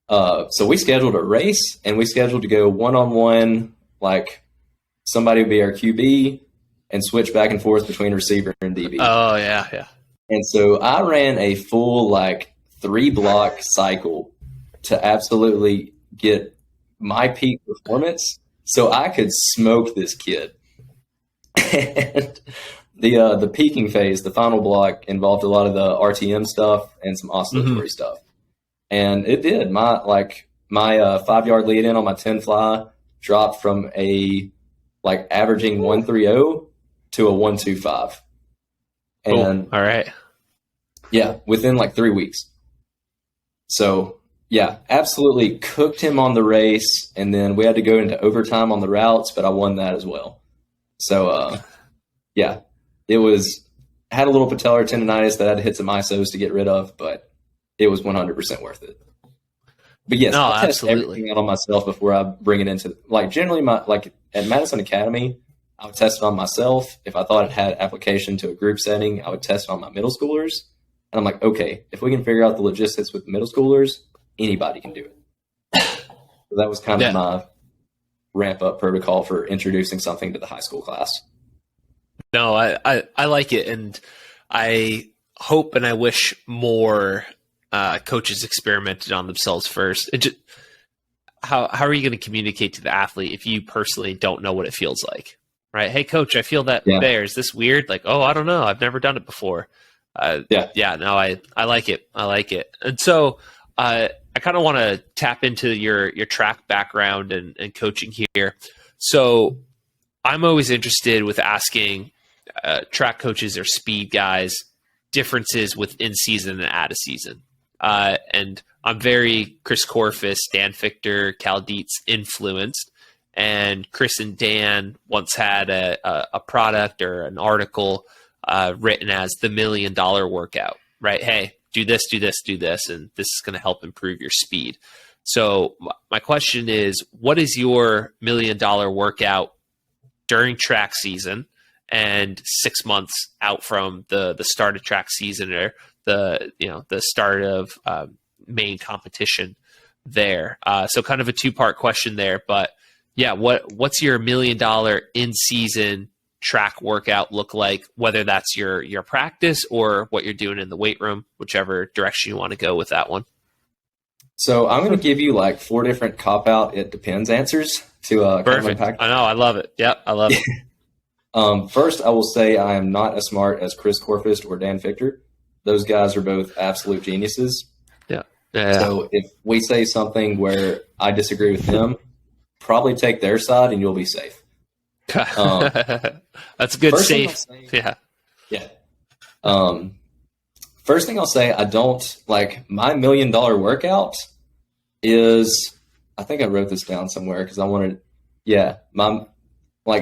so we scheduled a race, and we scheduled to go one-on-one, like somebody would be our QB and switch back and forth between receiver and DB. Oh, yeah. And so I ran a full like 3-block cycle to absolutely get my peak performance so I could smoke this kid. And the peaking phase, the final block, involved a lot of the RTM stuff and some oscillatory stuff. And it did. My 5-yard lead in on my 10 fly dropped from a like averaging 130 to a 125. And all right. Yeah, within like 3 weeks. So yeah, absolutely cooked him on the race, and then we had to go into overtime on the routes, but I won that as well. So, it had a little patellar tendonitis that I had to hit some isos to get rid of, but it was 100% worth it. But yes, No, I test absolutely. everything out on myself before I bring it into, like, generally at Madison Academy, I would test it on myself. If I thought it had application to a group setting, I would test it on my middle schoolers. And I'm like, okay, if we can figure out the logistics with middle schoolers, anybody can do it. So that was kind of my ramp up protocol for introducing something to the high school class. No, I like it, and I hope and I wish more coaches experimented on themselves first. How are you going to communicate to the athlete if you personally don't know what it feels like? Right? Hey, coach, I feel that there. Is this weird? Like, oh, I don't know. I've never done it before. No, I like it. I like it. And so I kind of want to tap into your track background and coaching here. So I'm always interested with asking track coaches or speed guys differences within season and out of season. And I'm very Chris Corfus, Dan Fichter, Cal Dietz influenced. And Chris and Dan once had a product or an article written as the $1 million workout, right? Hey, do this, do this, do this, and this is going to help improve your speed. So my question is, what is your $1 million workout during track season and 6 months out from the start of track season or the start of main competition there? So kind of a two-part question there, but yeah, what's your $1 million in season track workout look like, whether that's your practice or what you're doing in the weight room, whichever direction you want to go with that one? So I'm going to give you like 4 different cop-out, it depends answers to kind of unpack. I know, I love it. Yep, I love it. First, I will say I am not as smart as Chris Corfus or Dan Fichter. Those guys are both absolute geniuses. Yeah. So if we say something where I disagree with them, probably take their side and you'll be safe. That's a good safe. Yeah. First thing I'll say, I don't like my $1 million workout is, I think I wrote this down somewhere because I wanted, as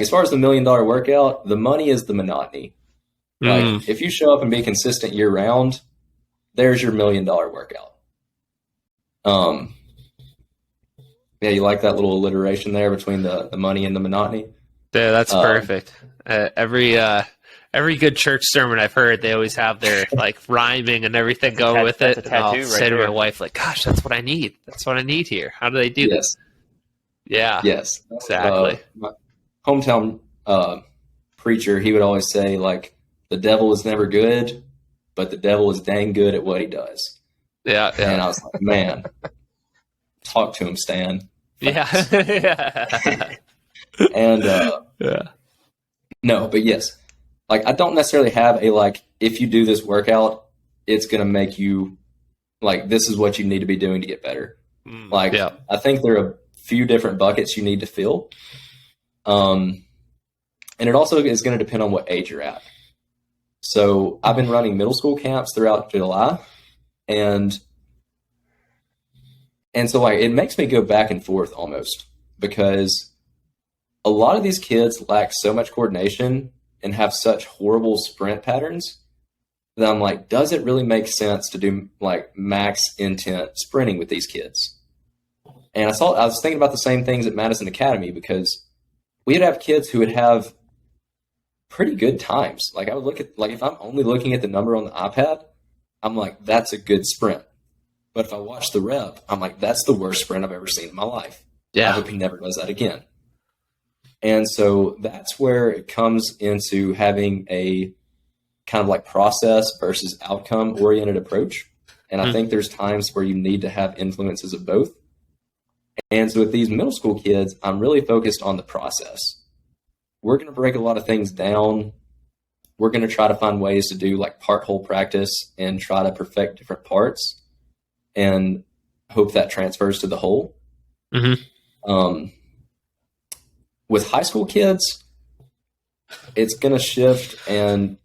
far as the $1 million workout, the money is the monotony. Like if you show up and be consistent year round, there's your $1 million workout. Yeah, you like that little alliteration there between the money and the monotony? Yeah, that's perfect. Every good church sermon I've heard, they always have their like rhyming and everything going with it. That's a tattoo, I'll say to my wife, like, "Gosh, that's what I need. That's what I need here. How do they do this?" Yeah. Yes. Exactly. My hometown preacher, he would always say, like, the devil is never good, but the devil is dang good at what he does. Yeah. And I was like, man, talk to him, Stan. Yeah. And no, but yes, like I don't necessarily have a like, if you do this workout, it's going to make you like, this is what you need to be doing to get better. I think there are a few different buckets you need to fill. And it also is going to depend on what age you're at. So I've been running middle school camps throughout July, and so like it makes me go back and forth almost, because a lot of these kids lack so much coordination and have such horrible sprint patterns that I'm like, does it really make sense to do like max intent sprinting with these kids? And I was thinking about the same things at Madison Academy, because we'd have kids who would have pretty good times. Like I would look at, like if I'm only looking at the number on the iPad, I'm like, that's a good sprint. But if I watch the rep, I'm like, that's the worst sprint I've ever seen in my life. Yeah. I hope he never does that again. And so that's where it comes into having a kind of like process versus outcome oriented approach. And I think there's times where you need to have influences of both. And so with these middle school kids, I'm really focused on the process. We're going to break a lot of things down. We're going to try to find ways to do like part whole practice and try to perfect different parts and hope that transfers to the whole. With high school kids, it's going to shift. And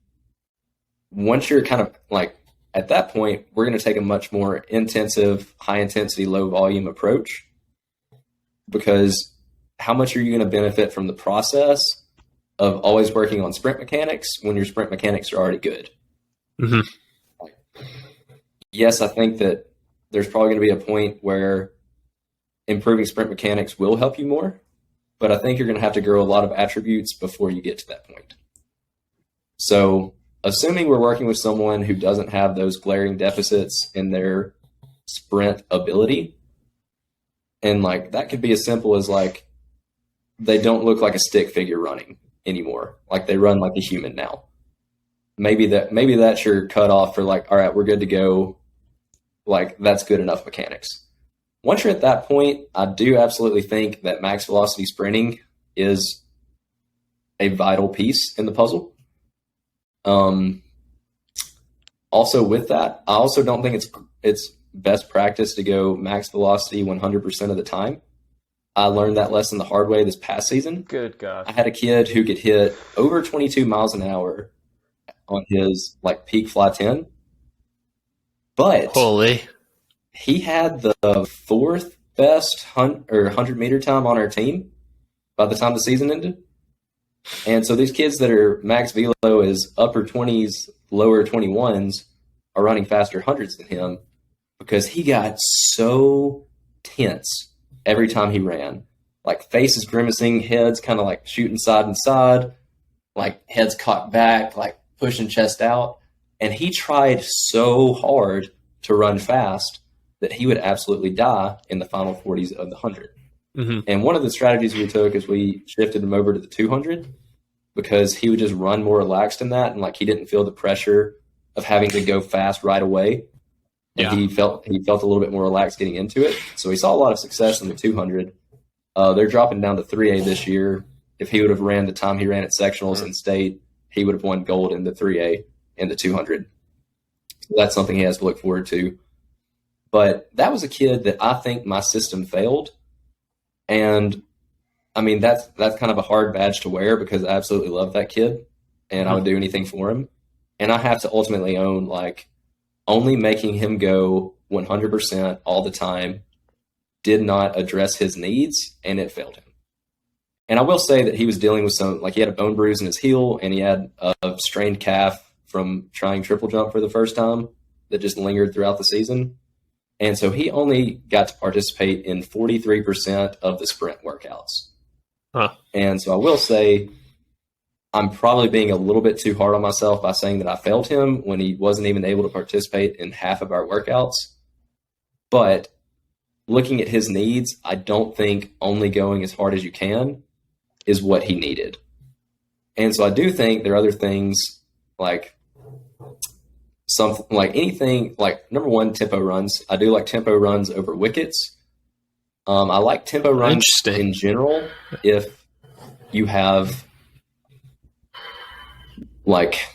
once you're kind of like at that point, we're going to take a much more intensive, high intensity, low volume approach, because how much are you going to benefit from the process of always working on sprint mechanics when your sprint mechanics are already good? Yes, I think that there's probably going to be a point where improving sprint mechanics will help you more, but I think you're going to have to grow a lot of attributes before you get to that point. So assuming we're working with someone who doesn't have those glaring deficits in their sprint ability, and like that could be as simple as like they don't look like a stick figure running anymore. Like they run like a human now. Maybe that's your cutoff for like, all right, we're good to go. Like that's good enough mechanics. Once you're at that point, I do absolutely think that max velocity sprinting is a vital piece in the puzzle. Also with that, I also don't think it's best practice to go max velocity 100% of the time. I learned that lesson the hard way this past season. Good gosh. I had a kid who could hit over 22 miles an hour on his like peak fly 10, but he had the fourth best 100 meter time on our team by the time the season ended. And so these kids that are max velo is upper 20s, lower 21s are running faster hundreds than him because he got so tense every time he ran. Like faces grimacing, heads kind of like shooting side and side, like heads cocked back, like pushing chest out. And he tried so hard to run fast that he would absolutely die in the final 40s of the 100. Mm-hmm. And one of the strategies we took is we shifted him over to the 200 because he would just run more relaxed in that. And like, he didn't feel the pressure of having to go fast right away. And he felt a little bit more relaxed getting into it. So he saw a lot of success in the 200. They're dropping down to 3A this year. If he would have ran the time he ran at sectionals in state, he would have won gold in the 3A and the 200. So that's something he has to look forward to. But that was a kid that I think my system failed. And I mean, that's kind of a hard badge to wear because I absolutely love that kid and I would do anything for him. And I have to ultimately own like only making him go 100% all the time did not address his needs and it failed him. And I will say that he was dealing with some, like he had a bone bruise in his heel and he had a strained calf from trying triple jump for the first time that just lingered throughout the season. And so he only got to participate in 43% of the sprint workouts. And so I will say I'm probably being a little bit too hard on myself by saying that I failed him when he wasn't even able to participate in half of our workouts. But looking at his needs, I don't think only going as hard as you can is what he needed. And so I do think there are other things like something like anything like number one, tempo runs. I do like tempo runs over wickets. I like tempo runs in general if you have like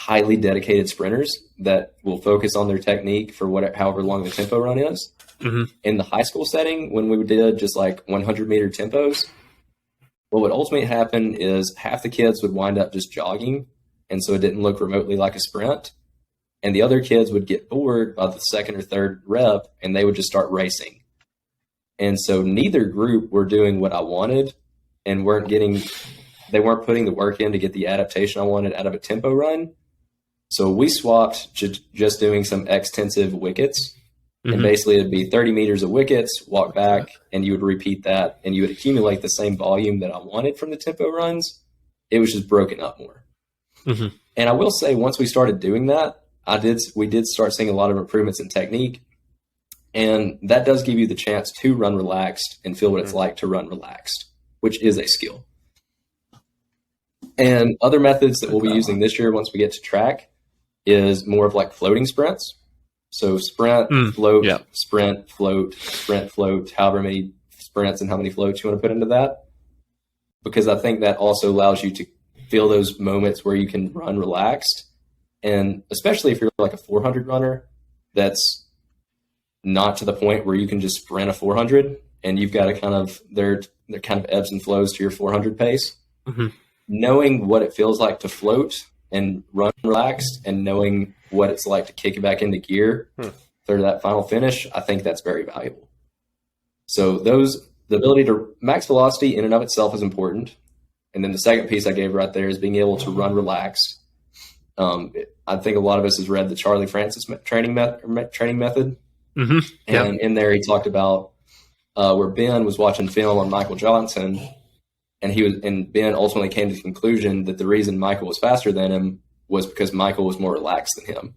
highly dedicated sprinters that will focus on their technique for however long the tempo run is. Mm-hmm. In the high school setting, when we did just like 100 meter tempos, what would ultimately happen is half the kids would wind up just jogging. And so it didn't look remotely like a sprint. And the other kids would get bored by the second or third rep and they would just start racing. And so neither group were doing what I wanted and they weren't putting the work in to get the adaptation I wanted out of a tempo run. So we swapped just doing some extensive wickets. Mm-hmm. And basically it'd be 30 meters of wickets, walk back, and you would repeat that and you would accumulate the same volume that I wanted from the tempo runs. It was just broken up more. Mm-hmm. And I will say once we started doing that, we did start seeing a lot of improvements in technique. And that does give you the chance to run relaxed and feel what it's like to run relaxed, which is a skill. And other methods that we'll be using this year once we get to track is more of like floating sprints. So sprint, float, sprint, float, however many sprints and how many floats you want to put into that. Because I think that also allows you to feel those moments where you can run relaxed. And especially if you're like a 400 runner, that's not to the point where you can just sprint a 400 and you've got to kind of, they're kind of ebbs and flows to your 400 pace. Mm-hmm. Knowing what it feels like to float and run relaxed and knowing what it's like to kick it back into gear for that final finish, I think that's very valuable. So the ability to max velocity in and of itself is important. And then the second piece I gave right there is being able to run relaxed. I think a lot of us has read the Charlie Francis training method. Mm-hmm. And in there, he talked about where Ben was watching film on Michael Johnson, and Ben ultimately came to the conclusion that the reason Michael was faster than him was because Michael was more relaxed than him.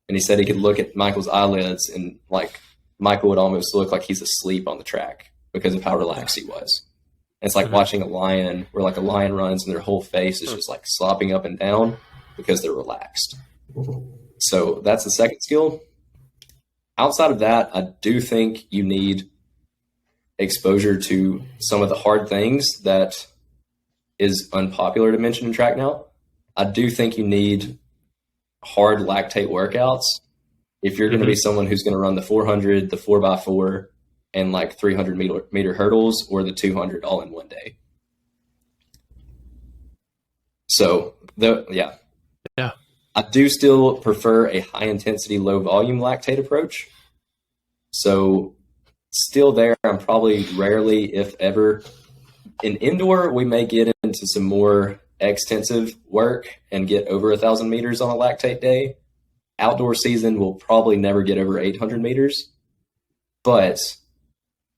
And he said he could look at Michael's eyelids and like Michael would almost look like he's asleep on the track because of how relaxed he was. And it's like watching a lion, where like a lion runs and their whole face is just like slopping up and down because they're relaxed. So that's the second skill. Outside of that, I do think you need exposure to some of the hard things that is unpopular to mention in track now. I do think you need hard lactate workouts if you're going to be someone who's going to run the 400, the 4x4, and like 300 meter hurdles, or the 200 all in one day. So, yeah. I do still prefer a high intensity, low volume lactate approach. So, still there, I'm probably rarely, if ever, in indoor, we may get into some more extensive work and get over 1,000 meters on a lactate day. Outdoor season will probably never get over 800 meters. But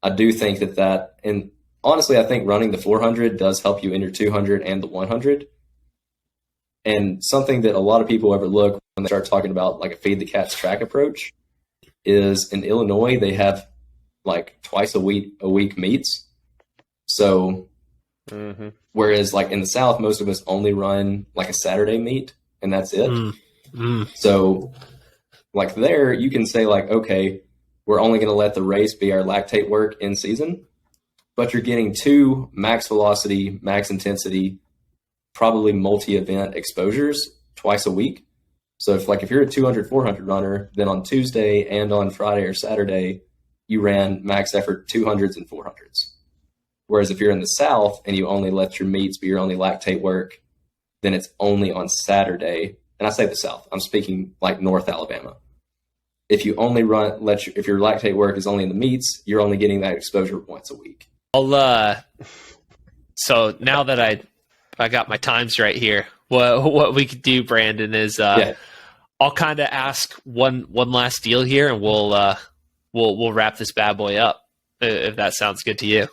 I do think that, and honestly, I think running the 400 does help you in your 200 and the 100. And something that a lot of people overlook when they start talking about like a feed the cats track approach is in Illinois, they have like twice a week meets. So, whereas like in the South, most of us only run like a Saturday meet and that's it. So like there, you can say like, okay, we're only going to let the race be our lactate work in season, but you're getting 2 max velocity, max intensity, probably multi-event exposures twice a week. So if you're a 200, 400 runner, then on Tuesday and on Friday or Saturday, you ran max effort 200s and 400s. Whereas if you're in the South and you only let your meets be your only lactate work, then it's only on Saturday. And I say the South, I'm speaking like North Alabama. If you only if your lactate work is only in the meets, you're only getting that exposure once a week. So now that I got my times right here, what we could do, Brandon, is I'll kind of ask one last deal here, and we'll wrap this bad boy up, if that sounds good to you.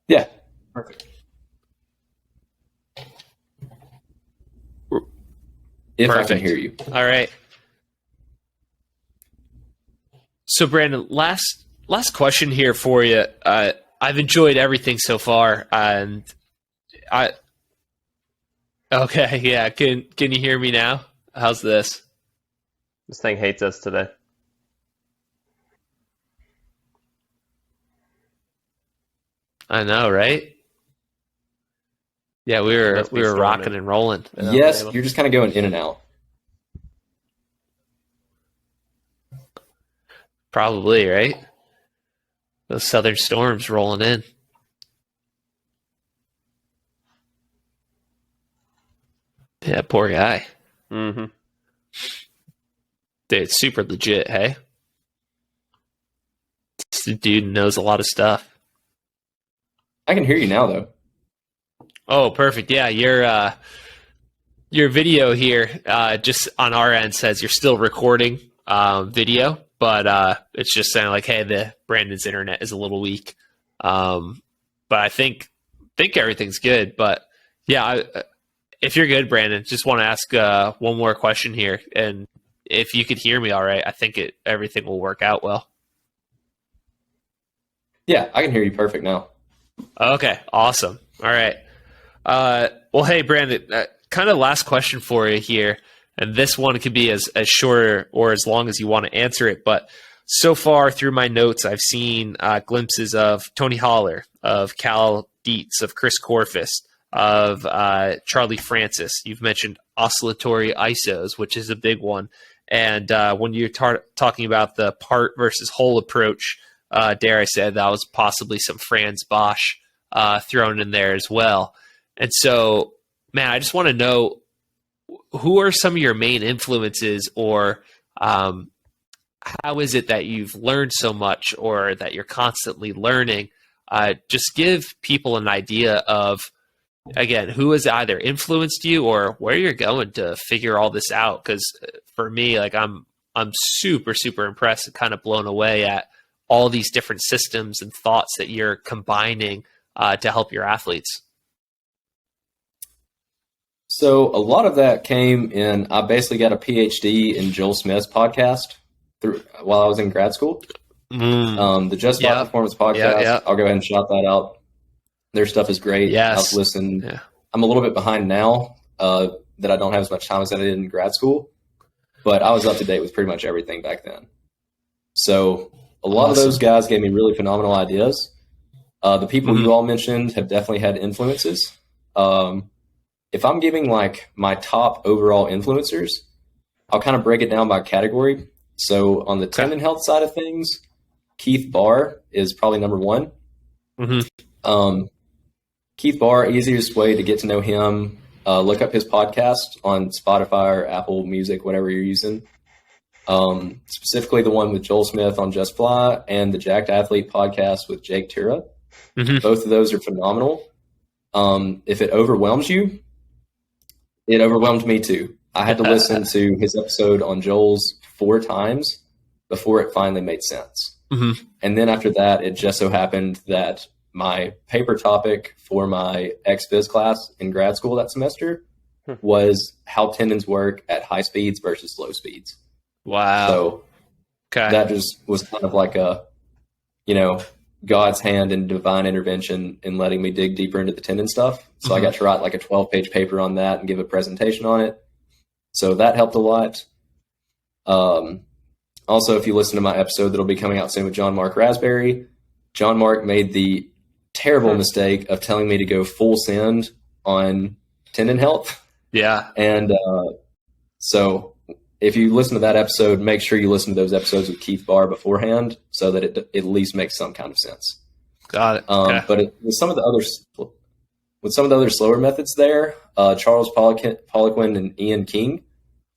Yeah, perfect. If I can hear you. All right. So, Brandon, last question here for you. I've enjoyed everything so far, and okay, yeah. Can you hear me now? How's this? This thing hates us today. I know, right? Yeah, we were rocking and rolling. Yes, you're just kind of going in and out. Probably, right? Those southern storms rolling in. Yeah, poor guy. Mm-hmm. Dude, it's super legit, hey? This dude knows a lot of stuff. I can hear you now, though. Oh, perfect. Yeah, your video here just on our end says you're still recording video, but it's just saying like, hey, the Brandon's internet is a little weak. But I think everything's good. But yeah, if you're good, Brandon, just want to ask one more question here, and if you could hear me all right, I think everything will work out well. Yeah, I can hear you perfect now. Okay, awesome. All right. Well, hey, Brandon, kind of last question for you here, and this one could be as short or as long as you want to answer it, but so far through my notes, I've seen glimpses of Tony Holler, of Cal Dietz, of Chris Corfus, of Charlie Francis. You've mentioned oscillatory isos, which is a big one, and when you're talking about the part versus whole approach, dare I say, that was possibly some Franz Bosch thrown in there as well. And so, man, I just want to know, who are some of your main influences, or how is it that you've learned so much, or that you're constantly learning? Just give people an idea of, again, who has either influenced you or where you're going to figure all this out. Because for me, like, I'm I'm super, super impressed and kind of blown away at all these different systems and thoughts that you're combining to help your athletes. So a lot of that came in, I basically got a PhD in Joel Smith's podcast while I was in grad school. The Just Stop Performance podcast, I'll go ahead and shout that out. Their stuff is great. Yes. I've listened. Yeah. I'm a little bit behind now that I don't have as much time as I did in grad school, but I was up to date with pretty much everything back then. So a lot of those guys gave me really phenomenal ideas. The people you all mentioned have definitely had influences. If I'm giving like my top overall influencers, I'll kind of break it down by category. So on the tendon health side of things, Keith Barr is probably number one. Keith Barr, easiest way to get to know him, look up his podcast on Spotify or Apple Music, whatever you're using. Specifically the one with Joel Smith on Just Fly and the Jacked Athlete podcast with Jake Tira. Both of those are phenomenal. If it overwhelms you, it overwhelmed me too. I had to listen to his episode on Joel's 4 times before it finally made sense. And then after that, it just so happened that my paper topic for my ex-phys class in grad school that semester was how tendons work at high speeds versus low speeds. Wow. So that just was kind of like a, God's hand and divine intervention in letting me dig deeper into the tendon stuff. So I got to write like a 12-page paper on that and give a presentation on it. So that helped a lot. Also, if you listen to my episode that'll be coming out soon with John Mark Raspberry, John Mark made the terrible mistake of telling me to go full send on tendon health. Yeah. And so if you listen to that episode, make sure you listen to those episodes with Keith Barr beforehand so that it at least makes some kind of sense. Got it. Okay. But with some of the other slower methods there, Charles Poliquin and Ian King.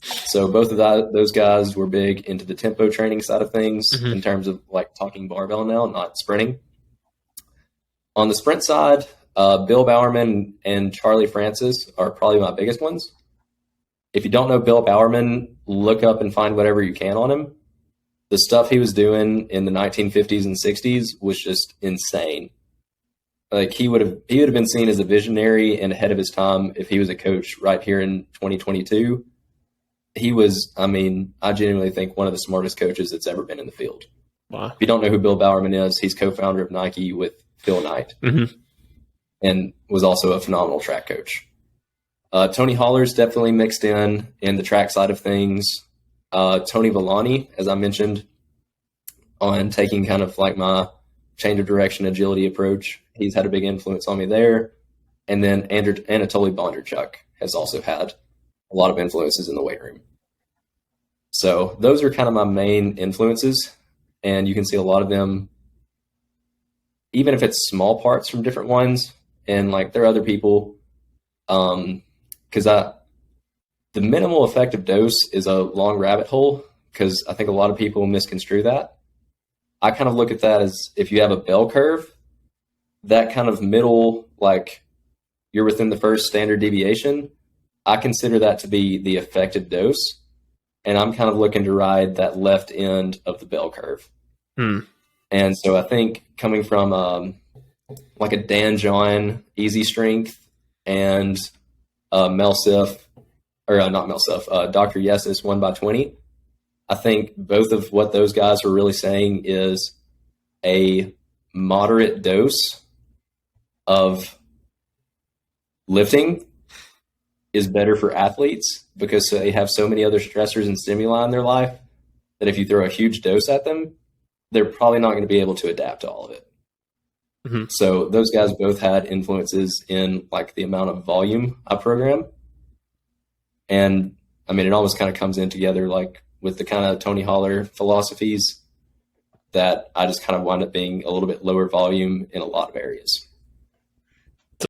So both of those guys were big into the tempo training side of things in terms of like talking barbell now, not sprinting. On the sprint side, Bill Bowerman and Charlie Francis are probably my biggest ones. If you don't know Bill Bowerman, look up and find whatever you can on him. The stuff he was doing in the 1950s and 60s was just insane. Like he would have been seen as a visionary and ahead of his time if he was a coach right here in 2022. He was, I genuinely think one of the smartest coaches that's ever been in the field. Wow. If you don't know who Bill Bowerman is, he's co-founder of Nike with Phil Knight and was also a phenomenal track coach. Tony Holler's definitely mixed in the track side of things. Tony Villani, as I mentioned, on taking kind of like my change of direction agility approach. He's had a big influence on me there. And then Anatoly Bondarchuk has also had a lot of influences in the weight room. So those are kind of my main influences. And you can see a lot of them, even if it's small parts from different ones. And like there are other people, because the minimal effective dose is a long rabbit hole because I think a lot of people misconstrue that. I kind of look at that as if you have a bell curve, that kind of middle, like you're within the first standard deviation, I consider that to be the effective dose. And I'm kind of looking to ride that left end of the bell curve. And so I think coming from like a Dan John Easy Strength and Dr. Yesus 1x20. I think both of what those guys were really saying is a moderate dose of lifting is better for athletes because they have so many other stressors and stimuli in their life that if you throw a huge dose at them, they're probably not going to be able to adapt to all of it. So those guys both had influences in like the amount of volume I program. And it almost kind of comes in together like with the kind of Tony Holler philosophies that I just kind of wind up being a little bit lower volume in a lot of areas.